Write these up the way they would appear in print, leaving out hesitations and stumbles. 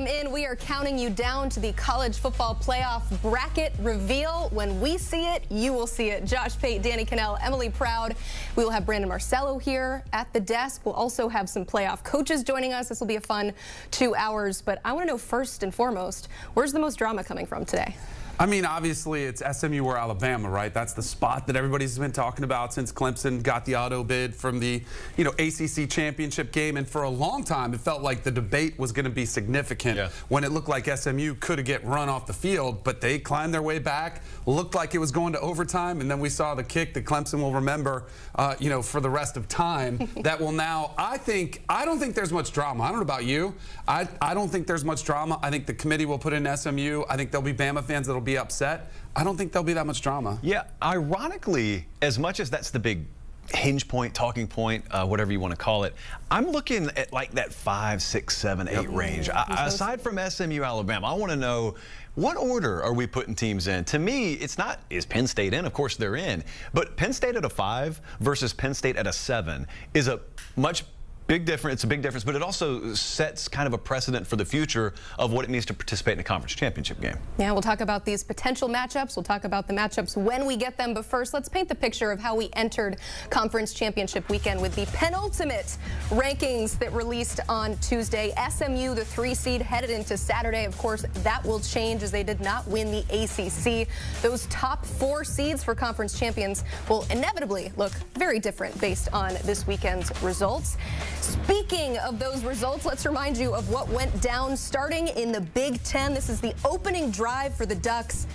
Welcome in. We are counting you down to the college football playoff bracket reveal. When we see it, you will see it. Josh Pate, Danny Cannell, Emily Proud. We will have Brandon Marcello here at the desk. We'll also have some playoff coaches joining us. This will be a fun 2 hours. But I want to know first and foremost, where's the most drama coming from today? I mean, obviously, it's SMU or Alabama, right? That's the spot that everybody's been talking about since Clemson got the auto bid from the, ACC championship game. And for a long time, it felt like the debate was going to be significant when it looked like SMU could get run off the field. But they climbed their way back, looked like it was going to overtime. And then we saw the kick that Clemson will remember, for the rest of time. That will now, I don't think there's much drama. I don't know about you. I don't think there's much drama. I think the committee will put in SMU. I think there'll be Bama fans that'll be upset. I don't think there'll be that much drama. Yeah, ironically, as much as that's the big hinge point, talking point, whatever you want to call it, I'm looking at like that 5, 6, 7, 8 range. Aside from SMU, Alabama, I want to know, what order are we putting teams in? To me, it's not, is Penn State in? Of course they're in. But Penn State at a 5 versus Penn State at a 7 is a big difference. It's a big difference, but it also sets kind of a precedent for the future of what it means to participate in a conference championship game. Yeah, we'll talk about these potential matchups. We'll talk about the matchups when we get them. But first, let's paint the picture of how we entered conference championship weekend with the penultimate rankings that released on Tuesday. SMU, the 3 seed, headed into Saturday. Of course, that will change as they did not win the ACC. Those top 4 seeds for conference champions will inevitably look very different based on this weekend's results. Speaking of those results, let's remind you of what went down starting in the Big Ten. This is the opening drive for the Ducks.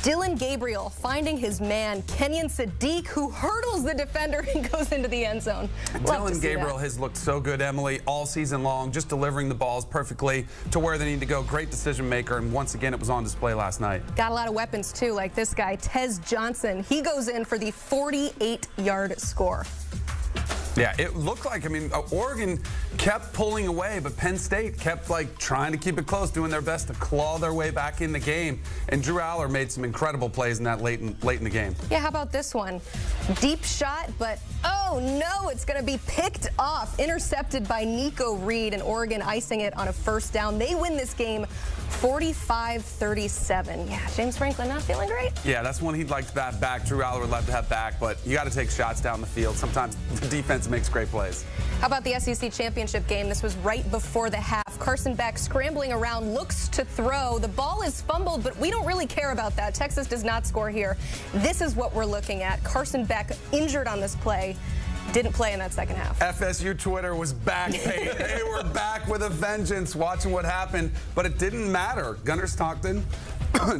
Dylan Gabriel finding his man, Kenyon Sadiq, who hurdles the defender and goes into the end zone. Dylan Gabriel has looked so good, Emily, all season long, just delivering the balls perfectly to where they need to go. Great decision maker, and once again, it was on display last night. Got a lot of weapons, too, like this guy, Tez Johnson. He goes in for the 48-yard score. Yeah, it looked like, Oregon kept pulling away, but Penn State kept trying to keep it close, doing their best to claw their way back in the game. And Drew Aller made some incredible plays in that late in the game. Yeah, how about this one? Deep shot, but oh no, it's going to be picked off, intercepted by Nico Reed, and Oregon icing it on a first down. They win this game 45-37. Yeah, James Franklin not feeling great. Yeah, that's one he'd like to have back. Drew Aller would love to have back, but you got to take shots down the field. Sometimes the defense makes great plays. How about the SEC championship game? This was right before the half. Carson Beck scrambling around, looks to throw. The ball is fumbled, but we don't really care about that. Texas does not score here. This is what we're looking at. Carson Beck injured on this play. Didn't play in that second half. FSU Twitter was back. They were back with a vengeance, watching what happened, but it didn't matter. Gunnar Stockton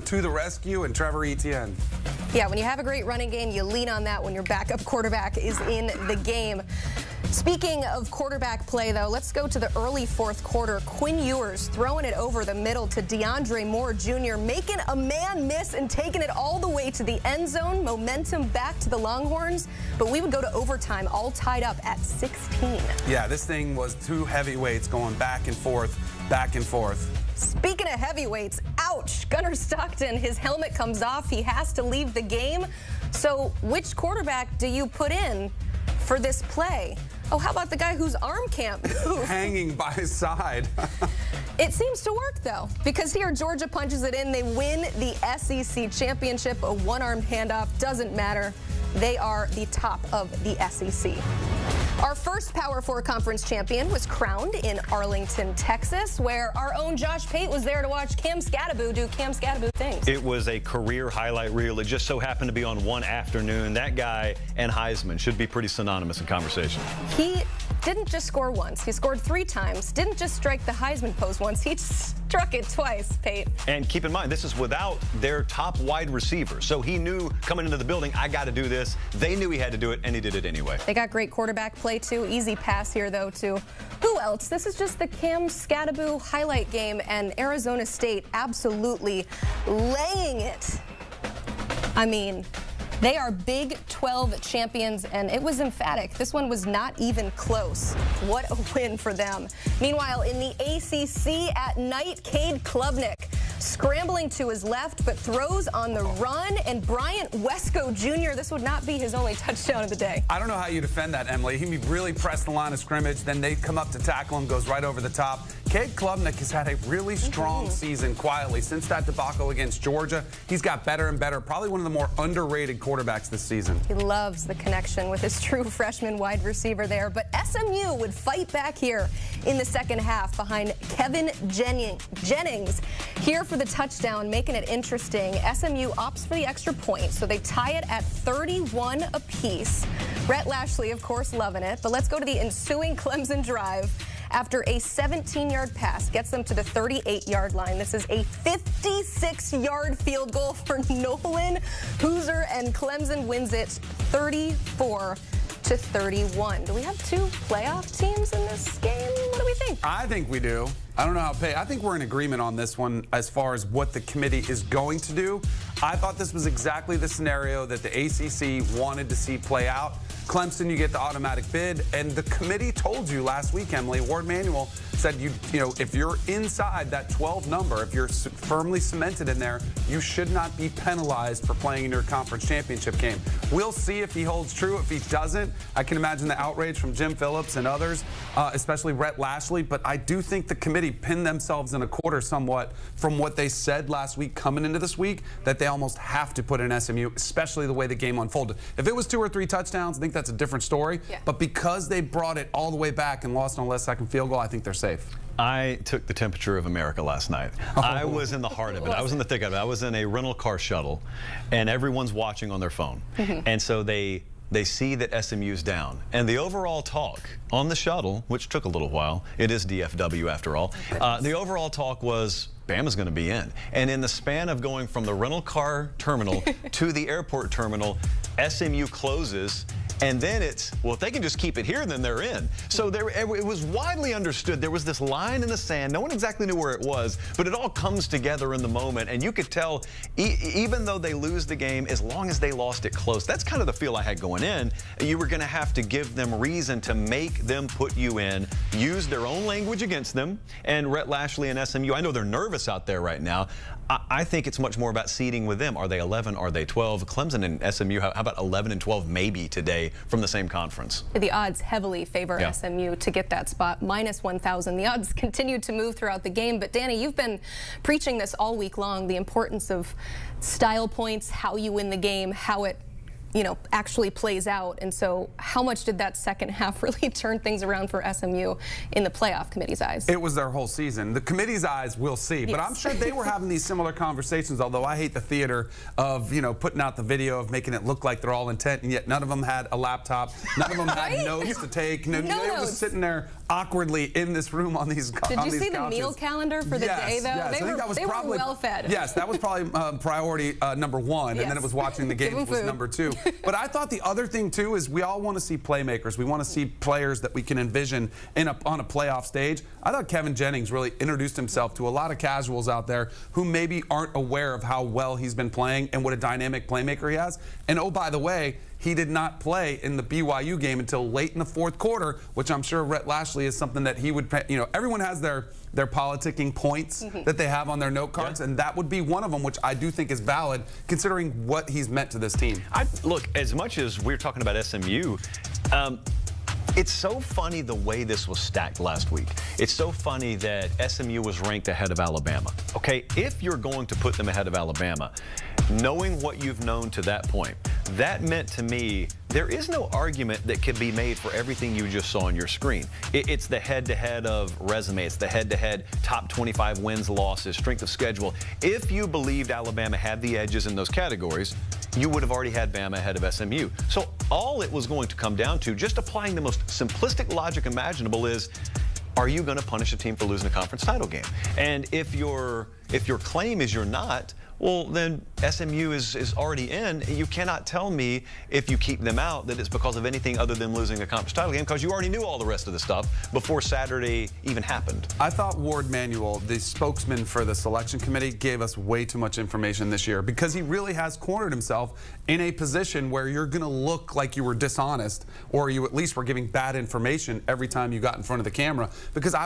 to the rescue, and Trevor Etienne. Yeah, when you have a great running game, you lean on that when your backup quarterback is in the game. Speaking of quarterback play, though, let's go to the early fourth quarter. Quinn Ewers throwing it over the middle to DeAndre Moore Jr., making a man miss and taking it all the way to the end zone. Momentum back to the Longhorns, but we would go to overtime, all tied up at 16. Yeah, this thing was 2 heavyweights going back and forth, back and forth. Speaking of heavyweights, ouch, Gunnar Stockton, his helmet comes off. He has to leave the game. So which quarterback do you put in for this play? Oh, how about the guy whose arm can't move? Hanging by his side. It seems to work, though, because here Georgia punches it in. They win the SEC championship. A one-armed handoff doesn't matter. They are the top of the SEC. Our first Power 4 conference champion was crowned in Arlington, Texas, where our own Josh Pate was there to watch Cam Skattebo do Cam Skattebo things. It was a career highlight reel. It just so happened to be on one afternoon. That guy and Heisman should be pretty synonymous in conversation. He didn't just score once. He scored 3 times. Didn't just strike the Heisman pose once. He struck it twice, Pate. And keep in mind, this is without their top wide receiver. So he knew coming into the building, I got to do this. They knew he had to do it, and he did it anyway. They got great quarterback play, too. Easy pass here, though, to who else? This is just the Cam Skattebo highlight game, and Arizona State absolutely laying it. They are Big 12 champions, and it was emphatic. This one was not even close. What a win for them. Meanwhile, in the ACC at night, Cade Klubnik scrambling to his left, but throws on the run, and Bryant Wesco Jr., this would not be his only touchdown of the day. I don't know how you defend that, Emily. He really pressed the line of scrimmage, then they come up to tackle him, goes right over the top. Cade Klubnik has had a really strong season quietly since that debacle against Georgia. He's got better and better. Probably one of the more underrated quarterbacks this season. He loves the connection with his true freshman wide receiver there. But SMU would fight back here in the second half behind Kevin Jennings here for the touchdown, making it interesting. SMU opts for the extra point, so they tie it at 31 apiece. Rhett Lashley, of course, loving it. But let's go to the ensuing Clemson drive. After a 17-yard pass gets them to the 38-yard line. This is a 56-yard field goal for Nolan Hooser, and Clemson wins it 34-31. Do we have two playoff teams in this game? What do we think? I think we do. I don't know how I think we're in agreement on this one as far as what the committee is going to do. I thought this was exactly the scenario that the ACC wanted to see play out. Clemson, you get the automatic bid, and the committee told you last week, Emily, Ward Manuel said, you know, if you're inside that 12 number, if you're firmly cemented in there, you should not be penalized for playing in your conference championship game. We'll see if he holds true. If he doesn't, I can imagine the outrage from Jim Phillips and others, especially Rhett Lashley, but I do think the committee pinned themselves in a quarter somewhat from what they said last week coming into this week, that they almost have to put in SMU, especially the way the game unfolded. If it was 2 or 3 touchdowns, I think that's a different story. Yeah. But because they brought it all the way back and lost on a last-second field goal, I think they're safe. I took the temperature of America last night. I was in the heart of it. I was in the thick of it. I was in a rental car shuttle, and everyone's watching on their phone. And so they see that SMU's down. And the overall talk on the shuttle, which took a little while, it is DFW after all, the overall talk was Bama's going to be in. And in the span of going from the rental car terminal to the airport terminal, SMU closes. And then it's, well, if they can just keep it here, then they're in. So it was widely understood. There was this line in the sand. No one exactly knew where it was, but it all comes together in the moment. And you could tell, even though they lose the game, as long as they lost it close, that's kind of the feel I had going in. You were going to have to give them reason to make them put you in, use their own language against them. And Rhett Lashley and SMU, I know they're nervous out there right now. I think it's much more about seeding with them. Are they 11? Are they 12? Clemson and SMU, how about 11 and 12 maybe today from the same conference? The odds heavily favor SMU to get that spot, minus 1,000. The odds continue to move throughout the game. But Danny, you've been preaching this all week long, the importance of style points, how you win the game, how it actually plays out. And so how much did that second half really turn things around for SMU in the playoff committee's eyes? It was their whole season. The committee's eyes, we'll see. But I'm sure they were having these similar conversations, although I hate the theater of, putting out the video of making it look like they're all intent, and yet none of them had a laptop. None of them had notes to take. They were just sitting there awkwardly in this room on these couches. Did you see the meal calendar for the day, though? Yes, They were well fed. Yes, that was probably priority number 1, and then it was watching the games was number 2. But I thought the other thing, too, is we all want to see playmakers. We want to see players that we can envision on a playoff stage. I thought Kevin Jennings really introduced himself to a lot of casuals out there who maybe aren't aware of how well he's been playing and what a dynamic playmaker he has. And, oh, by the way, he did not play in the BYU game until late in the 4th quarter, which I'm sure Rhett Lashley is something that he would, everyone has their politicking points that they have on their note cards, and that would be one of them, which I do think is valid considering what he's meant to this team. Look, as much as we're talking about SMU, it's so funny the way this was stacked last week. It's so funny that SMU was ranked ahead of Alabama. Okay, if you're going to put them ahead of Alabama, knowing what you've known to that point, that meant to me there is no argument that can be made for everything you just saw on your screen. It's the head-to-head of resume. It's the head-to-head top 25 wins, losses, strength of schedule. If you believed Alabama had the edges in those categories, you would have already had Bama ahead of SMU. So all it was going to come down to, just applying the most simplistic logic imaginable, is, are you going to punish a team for losing a conference title game? And if your claim is you're not, well, then SMU is already in. You cannot tell me, if you keep them out, that it's because of anything other than losing a conference title game, because you already knew all the rest of the stuff before Saturday even happened. I thought Ward Manuel, the spokesman for the selection committee, gave us way too much information this year, because he really has cornered himself in a position where you're going to look like you were dishonest, or you at least were giving bad information every time you got in front of the camera. Because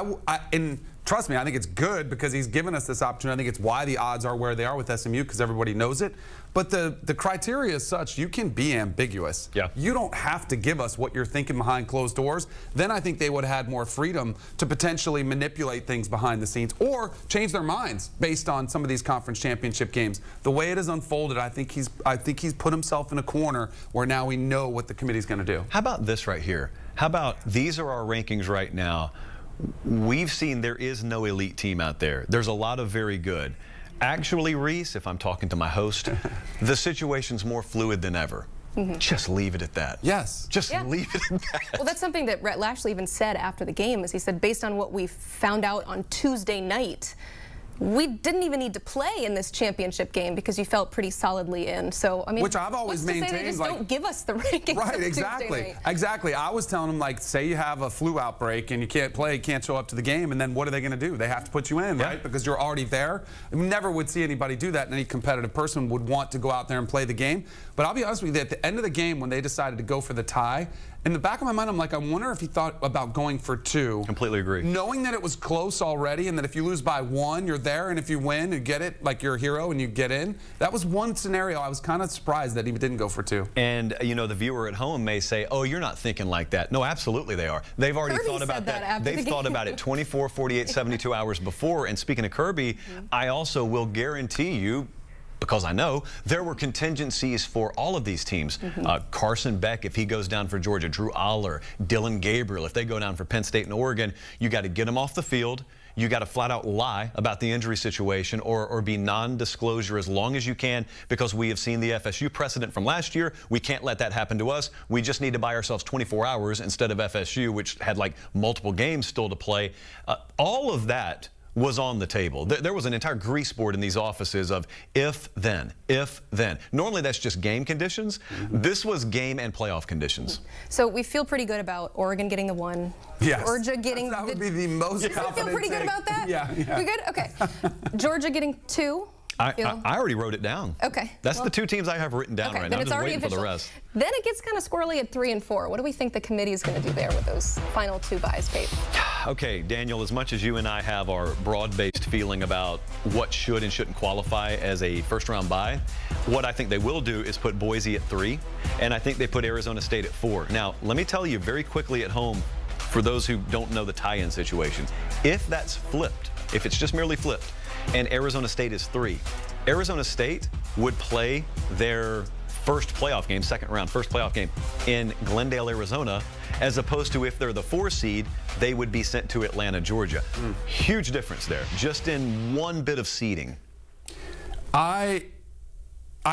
in trust me, I think it's good because he's given us this opportunity. I think it's why the odds are where they are with SMU, because everybody knows it. But the criteria is such, you can be ambiguous. Yeah. You don't have to give us what you're thinking behind closed doors. Then I think they would have had more freedom to potentially manipulate things behind the scenes or change their minds based on some of these conference championship games. The way it has unfolded, I think he's put himself in a corner where now we know what the committee's going to do. How about this right here? How about these are our rankings right now? We've seen there is no elite team out there. There's a lot of very good. Actually, Reese, if I'm talking to my host, the situation's more fluid than ever. Just leave it at that. Yes. Just leave it at that. Well, that's something that Rhett Lashley even said after the game, is he said, based on what we found out on Tuesday night, we didn't even need to play in this championship game because you felt pretty solidly in. So, I mean, which I've always what's to maintained, say they just like, don't give us the rankings. Right, exactly. Exactly. I was telling them, like, say you have a flu outbreak and you can't play, can't show up to the game, and then what are they going to do? They have to put you in, right? Because you're already there. I never would see anybody do that, and any competitive person would want to go out there and play the game. But I'll be honest with you, at the end of the game, when they decided to go for the tie, in the back of my mind, I'm like, I wonder if he thought about going for 2. Completely agree. Knowing that it was close already, and that if you lose by 1, you're there, and if you win, you get it, like you're a hero and you get in. That was one scenario. I was kind of surprised that he didn't go for 2. And, you know, the viewer at home may say, oh, you're not thinking like that. No, absolutely they are. They've already Kirby thought about said that. They've thought about it 24, 48, 72 hours before. And speaking of Kirby, I also will guarantee you, because I know there were contingencies for all of these teams. Carson Beck, if he goes down for Georgia, Drew Aller, Dylan Gabriel, if they go down for Penn State and Oregon, you got to get them off the field. You got to flat out lie about the injury situation or be non-disclosure as long as you can, because we have seen the FSU precedent from last year. We can't let that happen to us. We just need to buy ourselves 24 hours instead of FSU, which had like multiple games still to play. All of that was on the table. There was an entire grease board in these offices of if, then, if, then. Normally that's just game conditions. This was game and playoff conditions. So we feel pretty good about Oregon getting the 1. Yes. Georgia getting that would be the most confident. You feel pretty good about that? Yeah. We good? Okay. Georgia getting 2. I already wrote it down. Okay. That's the 2 teams I have written down right now. I'm just waiting for the rest. Then it gets kind of squirrely at 3 and 4. What do we think the committee is going to do there with those final 2 buys, Pete? Okay, Daniel, as much as you and I have our broad-based feeling about what should and shouldn't qualify as a first-round bye, what I think they will do is put Boise at 3, and I think they put Arizona State at 4. Now, let me tell you very quickly at home, for those who don't know the tie-in situation, if that's flipped, if it's just merely flipped, and Arizona State is 3, Arizona State would play their first playoff game, first playoff game in Glendale, Arizona, as opposed to if they're the 4 seed, they would be sent to Atlanta, Georgia. Huge difference there, just in one bit of seeding. I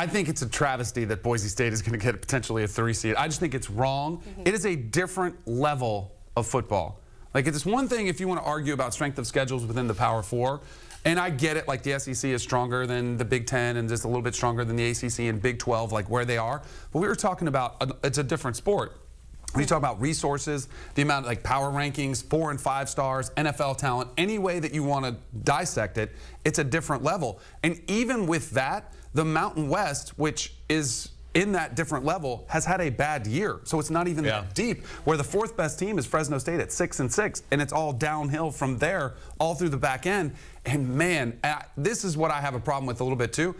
think it's a travesty that Boise State is going to get potentially a 3 seed. I just think it's wrong. It is a different level of football. Like, it's one thing if you want to argue about strength of schedules within the Power 4, and I get it, like the SEC is stronger than the Big Ten and just a little bit stronger than the ACC and Big 12, like where they are. But we were talking about, it's a different sport. When you talk about resources, the amount of like power rankings, 4 and 5 stars, NFL talent, any way that you want to dissect it, it's a different level. And even with that, the Mountain West, which is in that different level, has had a bad year. So it's not even that deep, where the 4th best team is Fresno State at 6-6, and it's all downhill from there, all through the back end. And man, this is what I have a problem with a little bit too.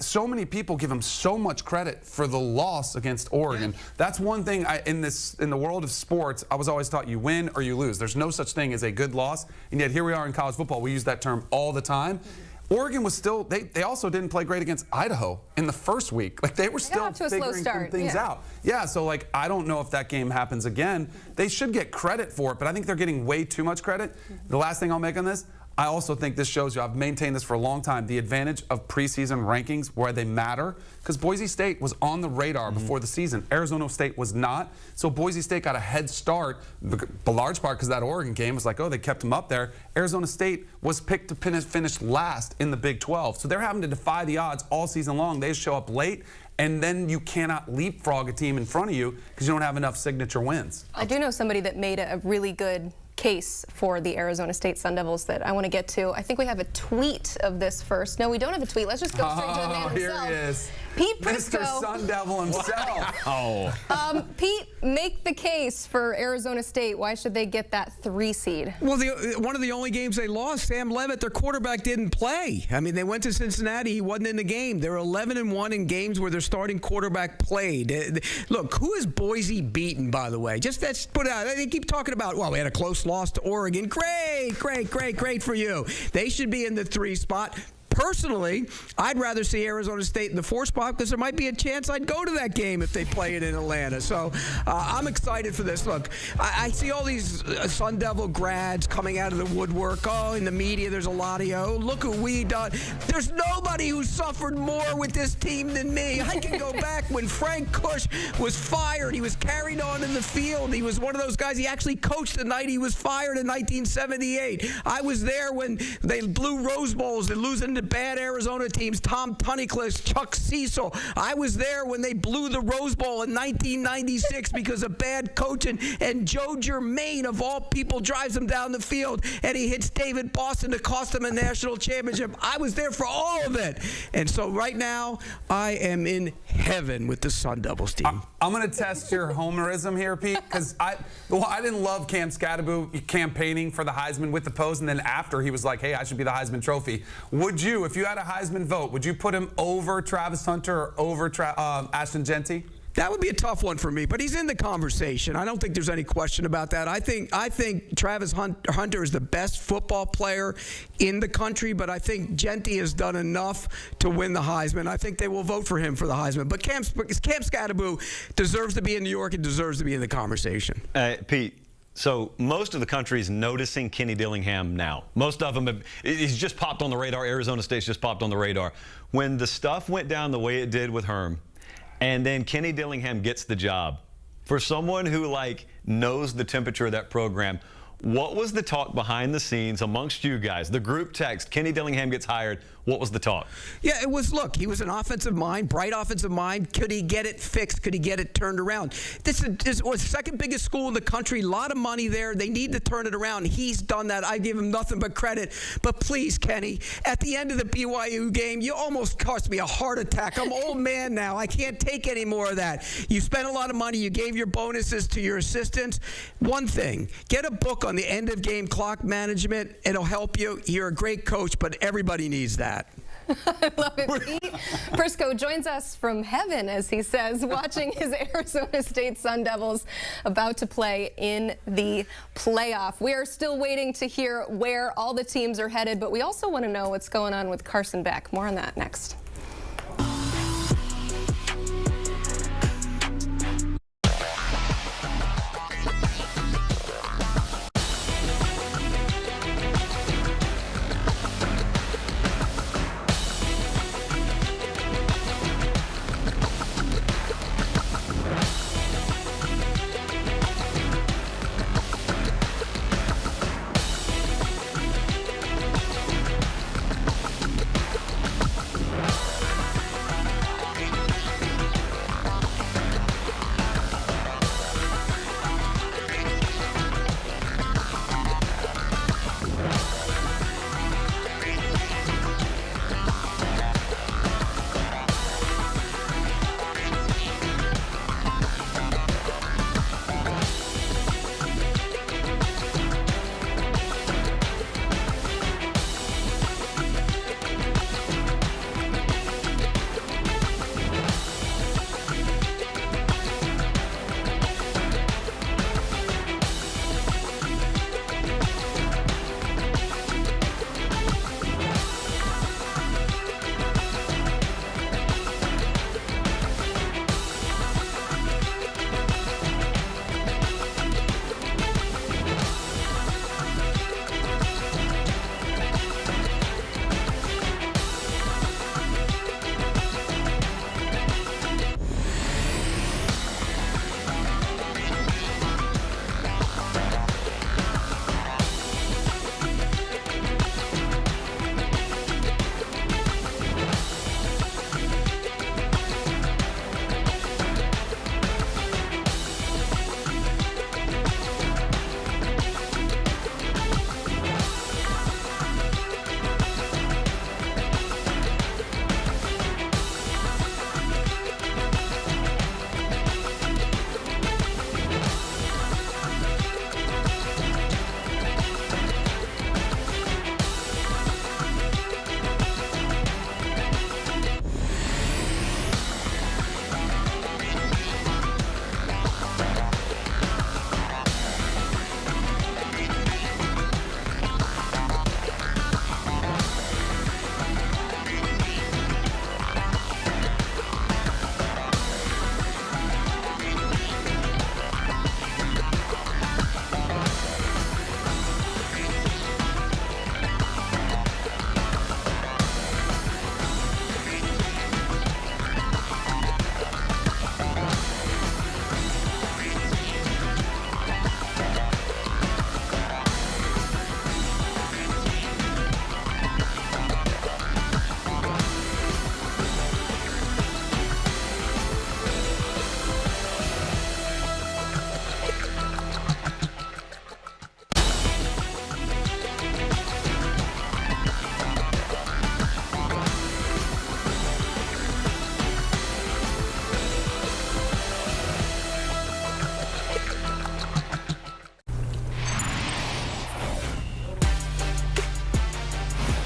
So many people give them so much credit for the loss against Oregon. That's one thing in the world of sports, I was always taught you win or you lose. There's no such thing as a good loss. And yet here we are in college football. We use that term all the time. Oregon was still, they also didn't play great against Idaho in the first week. Like, they were still figuring some things out. Yeah, so like, I don't know if that game happens again. They should get credit for it, but I think they're getting way too much credit. The last thing I'll make on this, I also think this shows you, I've maintained this for a long time, the advantage of preseason rankings where they matter, because Boise State was on the radar before the season. Arizona State was not. So Boise State got a head start, the large part because that Oregon game was like, oh, they kept them up there. Arizona State was picked to finish last in the Big 12. So they're having to defy the odds all season long. They show up late, and then you cannot leapfrog a team in front of you because you don't have enough signature wins. I do know somebody that made a really good case for the Arizona State Sun Devils that I want to get to. I think we have a tweet of this first. No, we don't have a tweet. Let's just go straight to the man himself. Here he is. Pete Mr. Prisco. Sun Devil himself. Oh. Pete, make the case for Arizona State. Why should they get that 3 seed? Well, one of the only games they lost, Sam Levitt, their quarterback didn't play. I mean, they went to Cincinnati. He wasn't in the game. They're 11-1 in games where their starting quarterback played. Look, who is Boise beaten, by the way? Just let's put it out. They keep talking about, well, we had a close loss to Oregon. Great for you. They should be in the 3 spot. Personally, I'd rather see Arizona State in the 4 spot because there might be a chance I'd go to that game if they play it in Atlanta. So I'm excited for this. Look, I see all these Sun Devil grads coming out of the woodwork. Oh, in the media, there's a lot of you. Oh, look what we done. There's nobody who suffered more with this team than me. I can go back when Frank Kush was fired. He was carried on in the field. He was one of those guys. He actually coached the night he was fired in 1978. I was there when they blew Rose Bowls and losing to bad Arizona teams, Tom Tunnicliffe, Chuck Cecil. I was there when they blew the Rose Bowl in 1996 because of bad coaching, and Joe Germain, of all people, drives him down the field, and he hits David Boston to cost him a national championship. I was there for all of it. And so right now, I am in heaven with the Sun Devils team. I'm going to test your homerism here, Pete, because I didn't love Cam Scatterbo campaigning for the Heisman with the pose, and then after he was like, hey, I should be the Heisman Trophy. Would you, if you had a Heisman vote, would you put him over Travis Hunter or over Ashton Jeanty? That would be a tough one for me, but he's in the conversation. I don't think there's any question about that. I think Travis Hunter is the best football player in the country, but I think Jeanty has done enough to win the Heisman. I think they will vote for him for the Heisman. But Cam Scatterbo deserves to be in New York and deserves to be in the conversation. Pete, so most of the country is noticing Kenny Dillingham now. Most of them he's just popped on the radar. Arizona State's just popped on the radar. When the stuff went down the way it did with Herm, and then Kenny Dillingham gets the job, for someone who knows the temperature of that program, what was the talk behind the scenes amongst you guys? The group text, Kenny Dillingham gets hired. What was the talk? Yeah, it was, look, he was an offensive mind, bright offensive mind. Could he get it fixed? Could he get it turned around? This was the second biggest school in the country, a lot of money there. They need to turn it around. He's done that. I give him nothing but credit. But please, Kenny, at the end of the BYU game, you almost cost me a heart attack. I'm an old man now. I can't take any more of that. You spent a lot of money. You gave your bonuses to your assistants. One thing, get a book on the end of game clock management. It'll help you. You're a great coach, but everybody needs that. I love it. Pete Prisco joins us from heaven, as he says, watching his Arizona State Sun Devils about to play in the playoff. We are still waiting to hear where all the teams are headed, but we also want to know what's going on with Carson Beck. More on that next.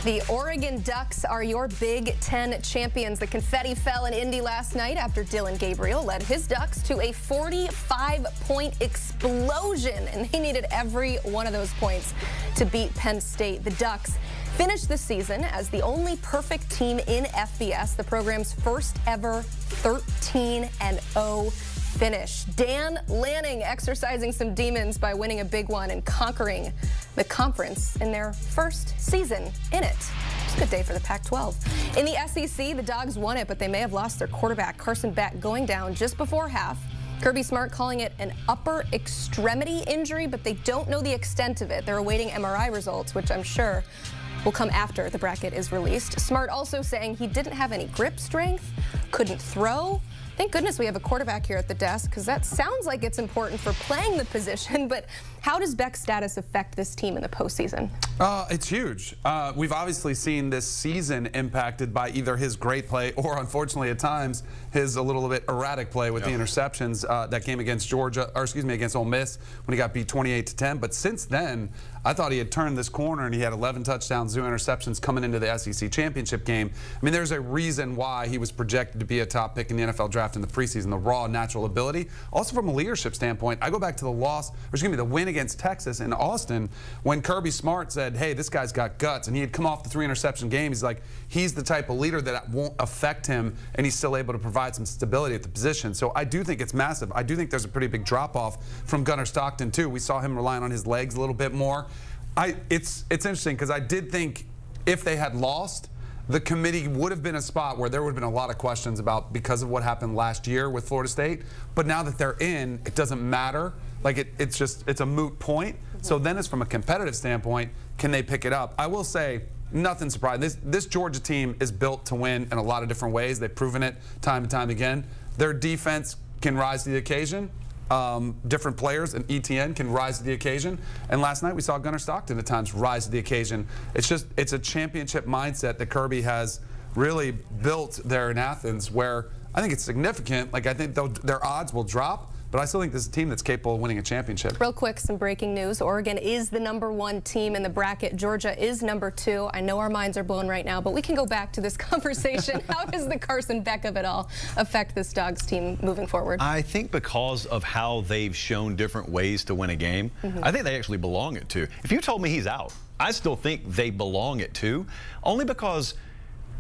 The Oregon Ducks are your Big Ten champions. The confetti fell in Indy last night after Dylan Gabriel led his Ducks to a 45-point explosion, and they needed every one of those points to beat Penn State. The Ducks finished the season as the only perfect team in FBS, the program's first ever 13-0 finish. Dan Lanning exercising some demons by winning a big one and conquering the conference in their first season in it. It's a good day for the Pac-12. In the SEC, the Dogs won it, but they may have lost their quarterback, Carson Beck, going down just before half. Kirby Smart calling it an upper extremity injury, but they don't know the extent of it. They're awaiting MRI results, which I'm sure will come after the bracket is released. Smart also saying he didn't have any grip strength, couldn't throw. Thank goodness we have a quarterback here at the desk, because that sounds like it's important for playing the position, but how does Beck's status affect this team in the postseason? It's huge. We've obviously seen this season impacted by either his great play or, unfortunately, at times, his a little bit erratic play with the interceptions. That game against Georgia, or excuse me, against Ole Miss when he got beat 28-10. But since then, I thought he had turned this corner, and he had 11 touchdowns, 0 interceptions coming into the SEC championship game. I mean, there's a reason why he was projected to be a top pick in the NFL draft in the preseason, the raw natural ability. Also from a leadership standpoint, I go back to the loss, or excuse me, the win against Texas in Austin when Kirby Smart said, hey, this guy's got guts, and he had come off the 3 interception game. He's like, he's the type of leader that won't affect him, and he's still able to provide some stability at the position. So I do think it's massive. I do think there's a pretty big drop-off from Gunnar Stockton, too. We saw him relying on his legs a little bit more. It's interesting, because I did think if they had lost, the committee would have been a spot where there would have been a lot of questions about because of what happened last year with Florida State. But now that they're in, it doesn't matter. Like it's a moot point. So then it's from a competitive standpoint, can they pick it up? I will say, nothing surprising. This Georgia team is built to win in a lot of different ways. They've proven it time and time again. Their defense can rise to the occasion. Different players and ETN can rise to the occasion. And last night we saw Gunnar Stockton at times rise to the occasion. It's a championship mindset that Kirby has really built there in Athens, where I think it's significant. Like, I think their odds will drop, but I still think this is a team that's capable of winning a championship. Real quick, some breaking news. Oregon is the #1 team in the bracket. Georgia is #2. I know our minds are blown right now, but we can go back to this conversation. How does the Carson Beck of it all affect this Dogs team moving forward? I think because of how they've shown different ways to win a game, I think they actually belong at 2. If you told me he's out, I still think they belong at 2, only because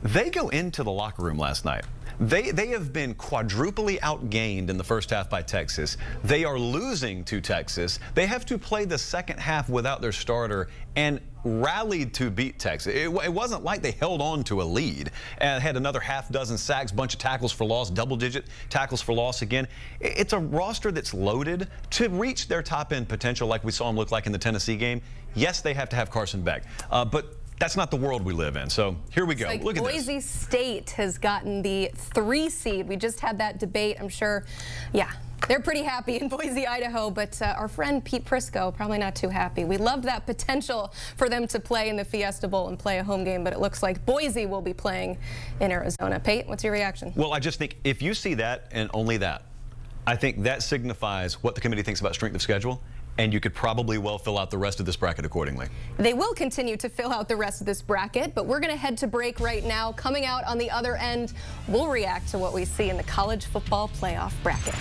they go into the locker room last night. They have been quadruply outgained in the first half by Texas. They are losing to Texas. They have to play the second half without their starter and rallied to beat Texas. It wasn't like they held on to a lead and had another half dozen sacks, bunch of tackles for loss, double-digit tackles for loss again. It's a roster that's loaded to reach their top-end potential like we saw them look like in the Tennessee game. Yes, they have to have Carson Beck, but that's not the world we live in. So here we go. Like look at this. Boise State has gotten the 3 seed. We just had that debate. I'm sure, yeah, they're pretty happy in Boise, Idaho, but our friend Pete Prisco, probably not too happy. We loved that potential for them to play in the Fiesta Bowl and play a home game, but it looks like Boise will be playing in Arizona. Pete, what's your reaction? Well, I just think if you see that and only that, I think that signifies what the committee thinks about strength of schedule, and you could probably well fill out the rest of this bracket accordingly. They will continue to fill out the rest of this bracket, but we're going to head to break right now. Coming out on the other end, we'll react to what we see in the college football playoff bracket.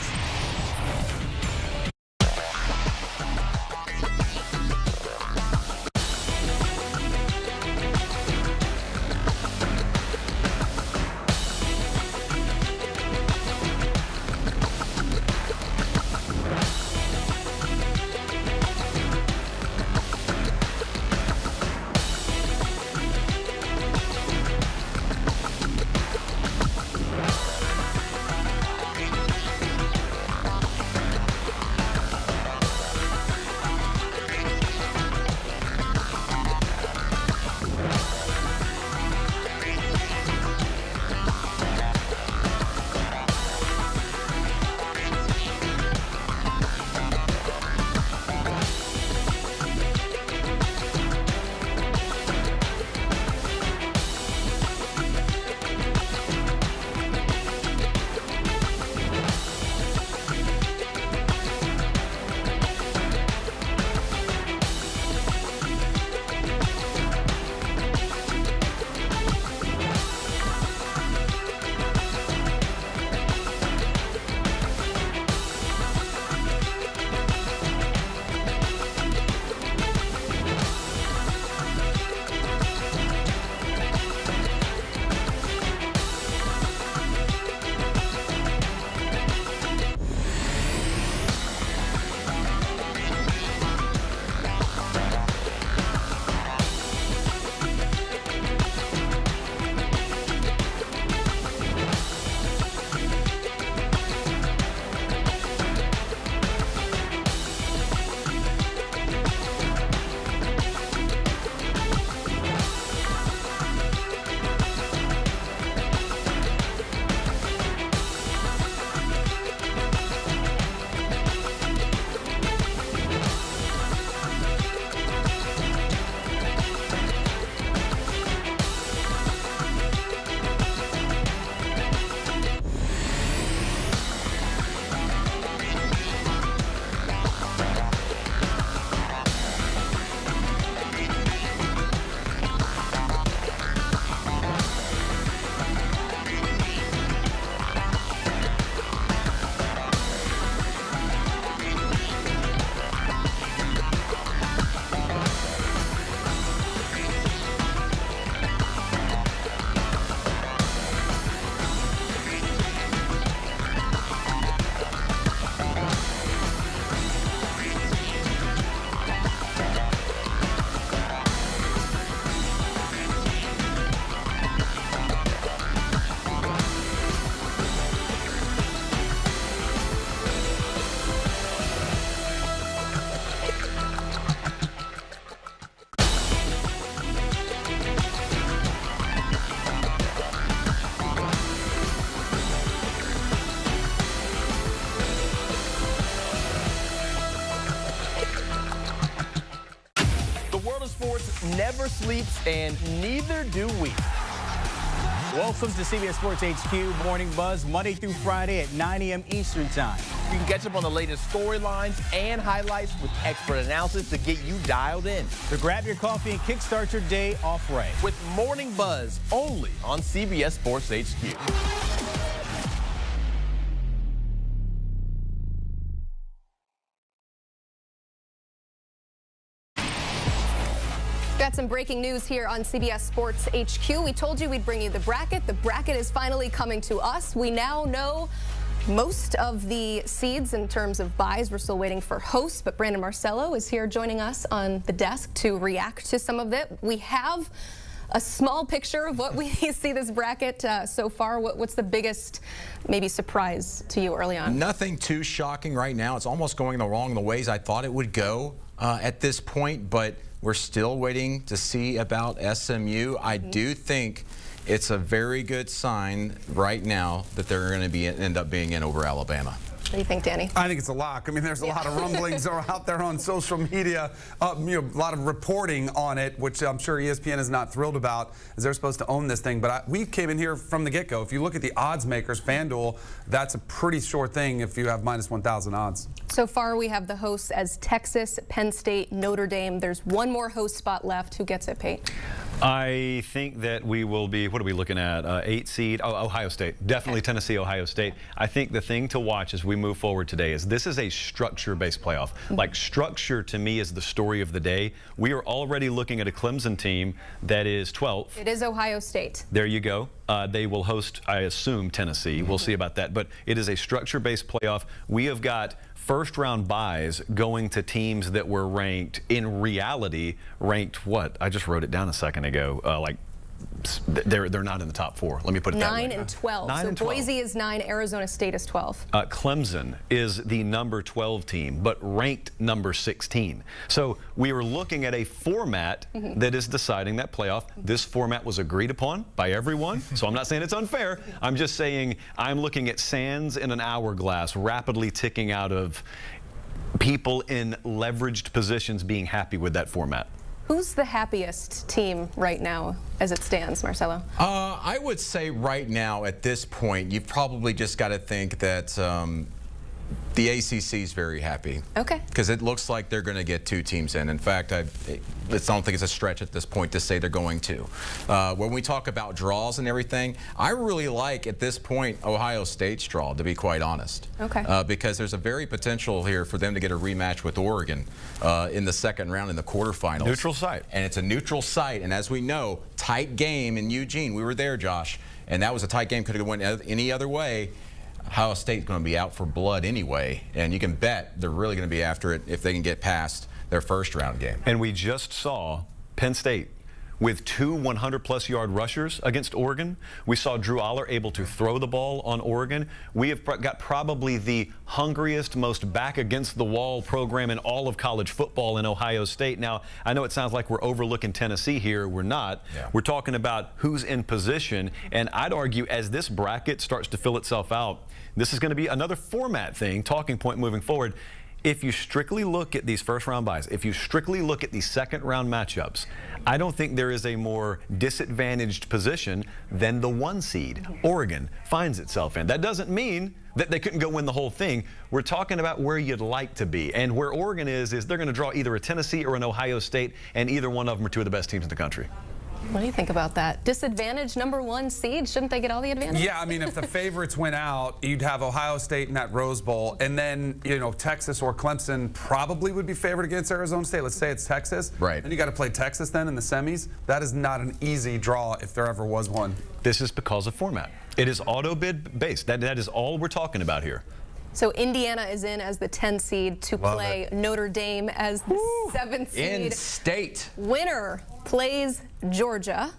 never sleeps, and neither do we. Welcome to CBS Sports HQ Morning Buzz, Monday through Friday at 9 a.m. Eastern Time. You can catch up on the latest storylines and highlights with expert analysis to get you dialed in. So grab your coffee and kickstart your day off right. With Morning Buzz only on CBS Sports HQ. Got some breaking news here on CBS Sports HQ. We told you we'd bring you the bracket. The bracket is finally coming to us. We now know most of the seeds in terms of buys. We're still waiting for hosts, but Brandon Marcello is here joining us on the desk to react to some of it. We have a small picture of what we see this bracket so far. What's the biggest maybe surprise to you early on? Nothing too shocking right now. It's almost going along the ways I thought it would go at this point, but we're still waiting to see about SMU. I do think it's a very good sign right now that they're going to end up being in over Alabama. What do you think, Danny? I think it's a lock. I mean, there's a lot of rumblings are out there on social media, a lot of reporting on it, which I'm sure ESPN is not thrilled about, as they're supposed to own this thing. But we came in here from the get-go. If you look at the odds makers, FanDuel, that's a pretty sure thing if you have minus 1,000 odds. So far, we have the hosts as Texas, Penn State, Notre Dame. There's one more host spot left. Who gets it, Pate? I think that we will be, what are we looking at? 8 seed, Ohio State. Definitely okay. Tennessee, Ohio State. I think the thing to watch as we move forward today is this is a structure-based playoff. Like, structure to me is the story of the day. We are already looking at a Clemson team that is 12th. It is Ohio State. There you go. They will host, I assume, Tennessee. We'll see about that. But it is a structure-based playoff. We have got first-round buys going to teams that were ranked, in reality, ranked what? I just wrote it down a second ago. Like, they're not in the top 4. Let me put it that way. 9 and 12. 9 so and 12. Boise is 9, Arizona State is 12. Clemson is the number 12 team, but ranked number 16. So we are looking at a format that is deciding that playoff. This format was agreed upon by everyone, so I'm not saying it's unfair. I'm just saying I'm looking at sands in an hourglass rapidly ticking out of people in leveraged positions being happy with that format. Who's the happiest team right now as it stands, Marcelo? I would say right now at this point, you've probably just got to think that the ACC is very happy. Okay. Because it looks like they're going to get 2 teams in. In fact, I don't think it's a stretch at this point to say they're going to. When we talk about draws and everything, I really like at this point Ohio State's draw, to be quite honest. Okay. Because there's a very potential here for them to get a rematch with Oregon in the second round in the quarterfinals. Neutral site. And it's a neutral site. And as we know, tight game in Eugene. We were there, Josh. And that was a tight game. Could have went any other way. Ohio State's going to be out for blood anyway, and you can bet they're really going to be after it if they can get past their first round game. And we just saw Penn State with 2 100-plus yard rushers against Oregon. We saw Drew Aller able to throw the ball on Oregon. We have got probably the hungriest, most back-against-the-wall program in all of college football in Ohio State. Now, I know it sounds like we're overlooking Tennessee here. We're not. Yeah. We're talking about who's in position, and I'd argue as this bracket starts to fill itself out, this is going to be another format thing, talking point moving forward. If you strictly look at these first-round buys, if you strictly look at these second-round matchups, I don't think there is a more disadvantaged position than the 1 seed Oregon finds itself in. That doesn't mean that they couldn't go win the whole thing. We're talking about where you'd like to be. And where Oregon is they're going to draw either a Tennessee or an Ohio State, and either one of them are 2 of the best teams in the country. What do you think about that? Disadvantaged number 1 seed? Shouldn't they get all the advantage? Yeah, I mean, if the favorites went out, you'd have Ohio State in that Rose Bowl, and then, Texas or Clemson probably would be favored against Arizona State. Let's say it's Texas. Right. And you got to play Texas then in the semis. That is not an easy draw if there ever was one. This is because of format. It is auto bid based. That is all we're talking about here. So Indiana is in as the 10 seed to play Notre Dame as the 7th seed. In state. Winner plays Georgia.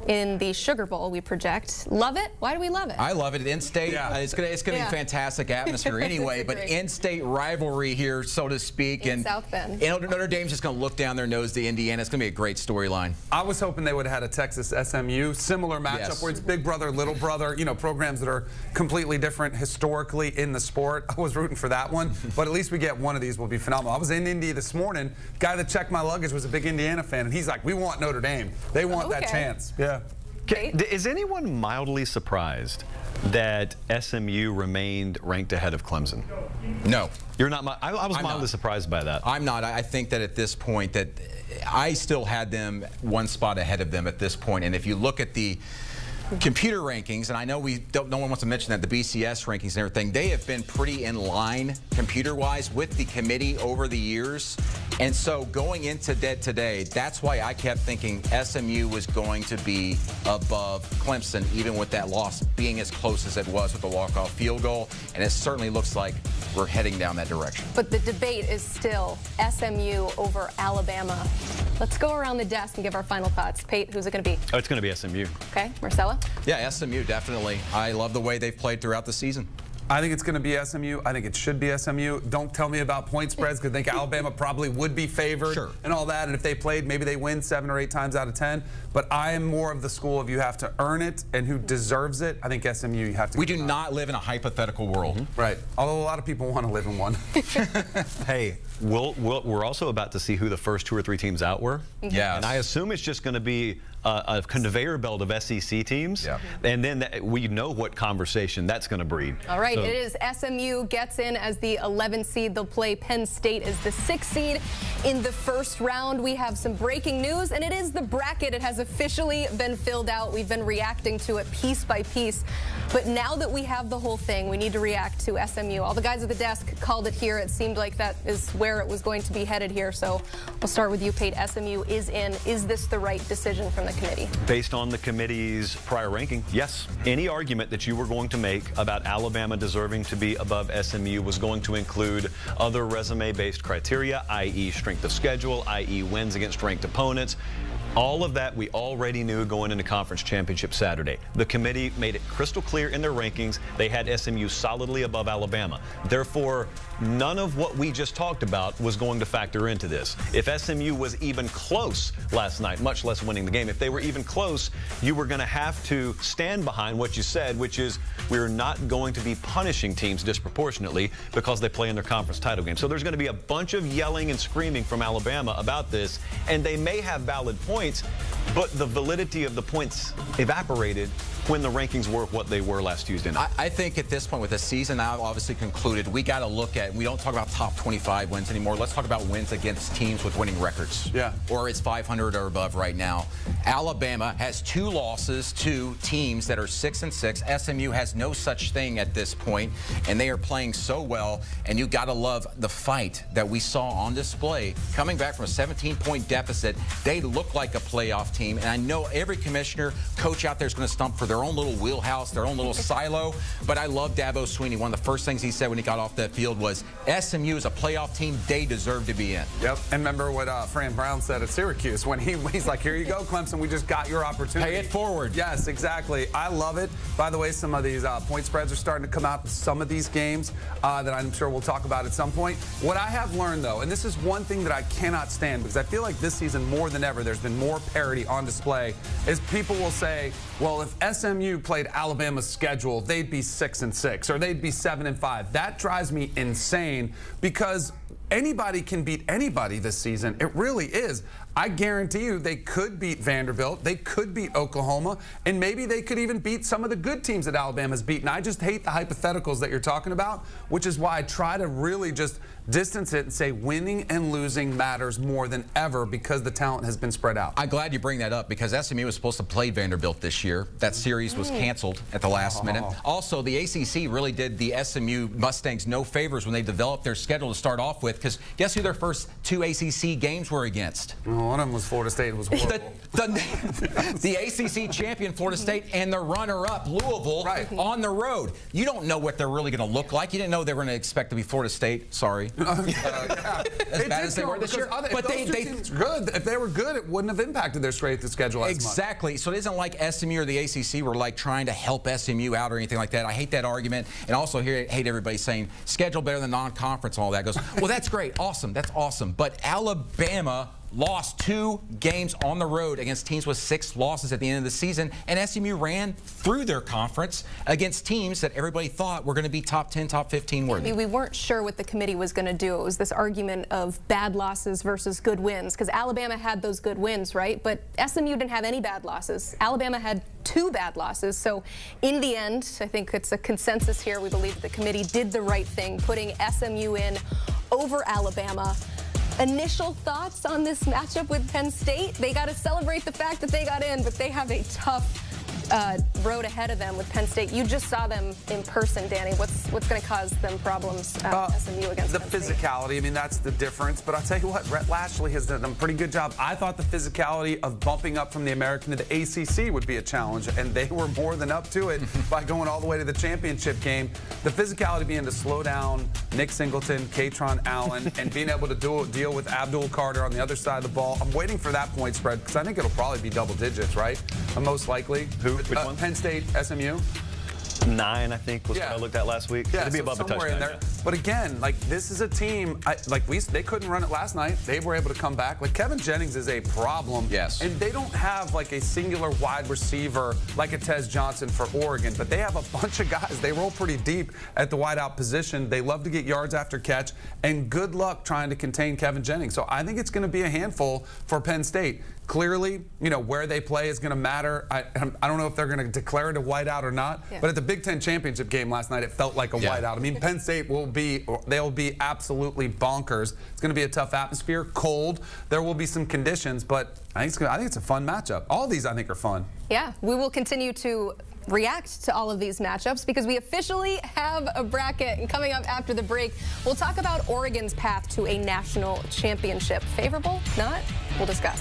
in the Sugar Bowl, we project. Love it? Why do we love it? I love it. In-state, it's gonna be a fantastic atmosphere anyway. But in-state rivalry here, so to speak, in South Bend. Notre Dame's just gonna look down their nose to Indiana. It's gonna be a great storyline. I was hoping they would have had a Texas SMU similar matchup where it's big brother, little brother. You know, programs that are completely different historically in the sport. I was rooting for that one, but at least we get one of these will be phenomenal. I was in Indy this morning. Guy that checked my luggage was a big Indiana fan, and he's like, "We want Notre Dame. They want that chance." Yeah. Is anyone mildly surprised that SMU remained ranked ahead of Clemson? No. You're not. I was mildly surprised by that. I'm not. I think that at this point that I still had them one spot ahead of them at this point. And if you look at the computer rankings, and I know no one wants to mention that, the BCS rankings and everything, they have been pretty in line computer-wise with the committee over the years. And so going into today, that's why I kept thinking SMU was going to be above Clemson, even with that loss being as close as it was with the walk-off field goal. And it certainly looks like we're heading down that direction. But the debate is still SMU over Alabama. Let's go around the desk and give our final thoughts. Pate, who's it going to be? Oh, it's going to be SMU. Okay, Marcella? Yeah, SMU, definitely. I love the way they've played throughout the season. I think it's going to be SMU. I think it should be SMU. Don't tell me about point spreads, because I think Alabama probably would be favored and all that. And if they played, maybe they win 7 or 8 times out of 10. But I am more of the school of you have to earn it, and who deserves it. I think SMU, you have to. We do not live in a hypothetical world. Right. Although a lot of people want to live in one. Hey, we're also about to see who the first 2 or 3 teams out were. Yeah. And I assume it's just going to be a conveyor belt of SEC teams. Yeah. And then we know what conversation that's going to breed. All right, it is SMU gets in as the 11th seed. They'll play Penn State as the 6th seed in the first round. We have some breaking news, and it is the bracket. It has officially been filled out. We've been reacting to it piece by piece. But now that we have the whole thing, we need to react to SMU. All the guys at the desk called it here. It seemed like that is where it was going to be headed here. So we'll start with you, Pate. SMU is in. Is this the right decision from the committee? Based on the committee's prior ranking, yes. Any argument that you were going to make about Alabama deserving to be above SMU was going to include other resume-based criteria, i.e. strength of schedule, i.e. wins against ranked opponents. All of that we already knew going into conference championship Saturday. The committee made it crystal clear in their rankings. They had SMU solidly above Alabama. Therefore, none of what we just talked about was going to factor into this. If SMU was even close last night, much less winning the game, if they were even close, you were going to have to stand behind what you said, which is we're not going to be punishing teams disproportionately because they play in their conference title game. So there's going to be a bunch of yelling and screaming from Alabama about this, and they may have valid points, but the validity of the points evaporated when the rankings were what they were last Tuesday night. I think at this point with the season now obviously concluded, we got to look at, we don't talk about top 25 wins anymore. Let's talk about wins against teams with winning records. Yeah. Or it's 500 or above right now. Alabama has 2 losses to teams that are 6-6. SMU has no such thing at this point, and they are playing so well, and you got to love the fight that we saw on display. Coming back from a 17-point deficit, they look like a playoff team, and I know every commissioner, coach out there is going to stump for their own little wheelhouse, their own little silo. But I love Dabo Swinney. One of the first things he said when he got off that field was, SMU is a playoff team they deserve to be in. Yep. And remember what Fran Brown said at Syracuse when he's like, here you go, Clemson, we just got your opportunity. Pay it forward. Yes, exactly. I love it. By the way, some of these point spreads are starting to come out in some of these games that I'm sure we'll talk about at some point. What I have learned, though, and this is one thing that I cannot stand, because I feel like this season more than ever there's been more parity on display, is people will say, well, if SMU played Alabama's schedule, they'd be 6-6 or they'd be 7-5. That drives me insane, because anybody can beat anybody this season. It really is. I guarantee you they could beat Vanderbilt, they could beat Oklahoma, and maybe they could even beat some of the good teams that Alabama's beaten. I just hate the hypotheticals that you're talking about, which is why I try to really just distance it and say winning and losing matters more than ever, because the talent has been spread out. I'm glad you bring that up, because SMU was supposed to play Vanderbilt this year. That series was canceled at the last minute. Also, the ACC really did the SMU Mustangs no favors when they developed their schedule to start off with, because guess who their first 2 ACC games were against? One of them was Florida State. It was horrible. the ACC champion Florida State and the runner-up Louisville on the road. You don't know what they're really going to look like. You didn't know they were going to expect to be Florida State. Sorry. As bad as they were this year. But if they were good, it wouldn't have impacted their strength of schedule as much. Exactly. So it isn't like SMU or the ACC were like trying to help SMU out or anything like that. I hate that argument, and also hate everybody saying schedule better than non-conference and all that. Goes, well, that's great, awesome, that's awesome. But Alabama lost 2 games on the road against teams with 6 losses at the end of the season, and SMU ran through their conference against teams that everybody thought were going to be top 10, top 15 worthy. I mean, we weren't sure what the committee was going to do. It was this argument of bad losses versus good wins, because Alabama had those good wins, right? But SMU didn't have any bad losses. Alabama had 2 bad losses. So in the end, I think it's a consensus here. We believe the committee did the right thing, putting SMU in over Alabama. Initial thoughts on this matchup with Penn State? They got to celebrate the fact that they got in, but they have a tough road ahead of them with Penn State. You just saw them in person, Danny. What's going to cause them problems, SMU against the Penn State? physicality. I mean, that's the difference. But I'll tell you what, Rhett Lashley has done a pretty good job. I thought the physicality of bumping up from the American to the ACC would be a challenge, and they were more than up to it by going all the way to the championship game. The physicality being to slow down Nick Singleton, Katron Allen, and being able to deal with Abdul Carter on the other side of the ball. I'm waiting for that point spread because I think it'll probably be double digits, right? Most likely. Which one? Penn State, SMU. 9, I think, was what I looked at last week. Yeah, It'd be above a touchdown. In there. But again, like, this is a team, they couldn't run it last night. They were able to come back. Like, Kevin Jennings is a problem. Yes. And they don't have, like, a singular wide receiver like a Tez Johnson for Oregon, but they have a bunch of guys. They roll pretty deep at the wideout position. They love to get yards after catch, and good luck trying to contain Kevin Jennings. So I think it's going to be a handful for Penn State. Clearly, you know, where they play is going to matter. I don't know if they're going to declare it a whiteout or not, but at the Big Ten championship game last night, it felt like a whiteout. I mean, Penn State they'll be absolutely bonkers. It's going to be a tough atmosphere, cold. There will be some conditions, but I think it's a fun matchup. All these, I think, are fun. Yeah, we will continue to react to all of these matchups because we officially have a bracket. And coming up after the break, we'll talk about Oregon's path to a national championship. Favorable? Not? We'll discuss.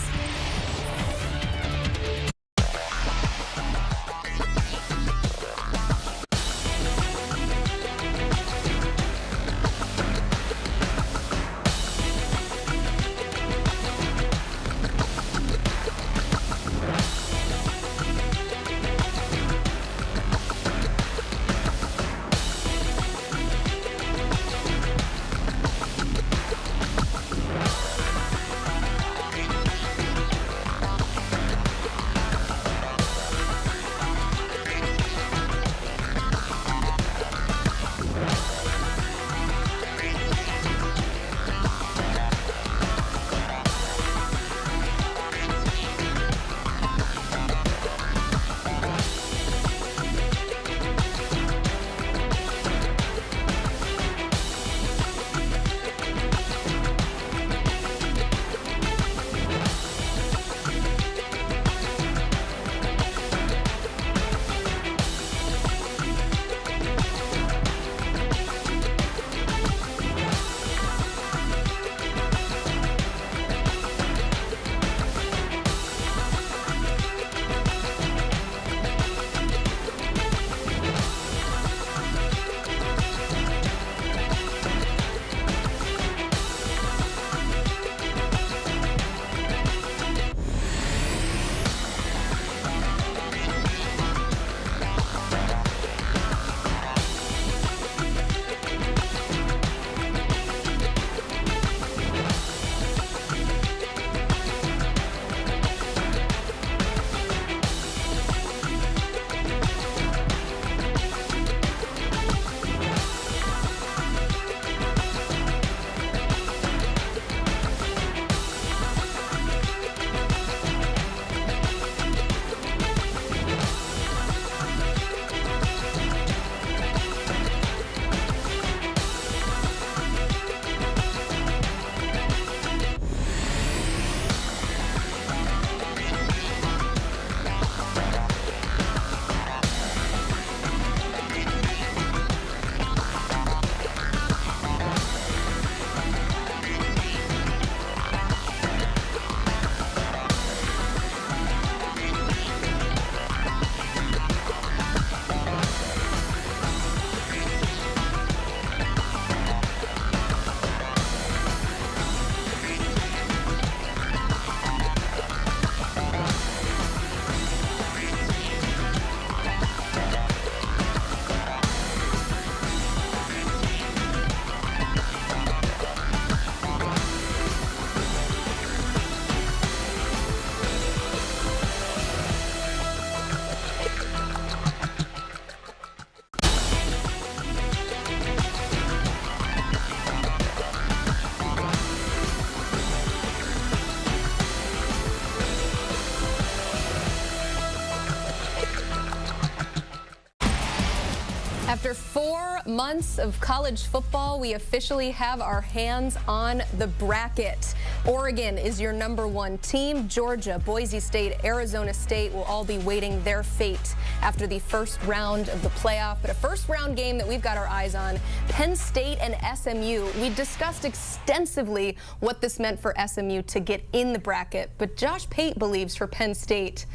After 4 months of college football, we officially have our hands on the bracket. Oregon is your #1 team. Georgia, Boise State, Arizona State will all be waiting their fate after the first round of the playoff. But a first round game that we've got our eyes on, Penn State and SMU. We discussed extensively what this meant for SMU to get in the bracket. But Josh Pate believes for Penn State,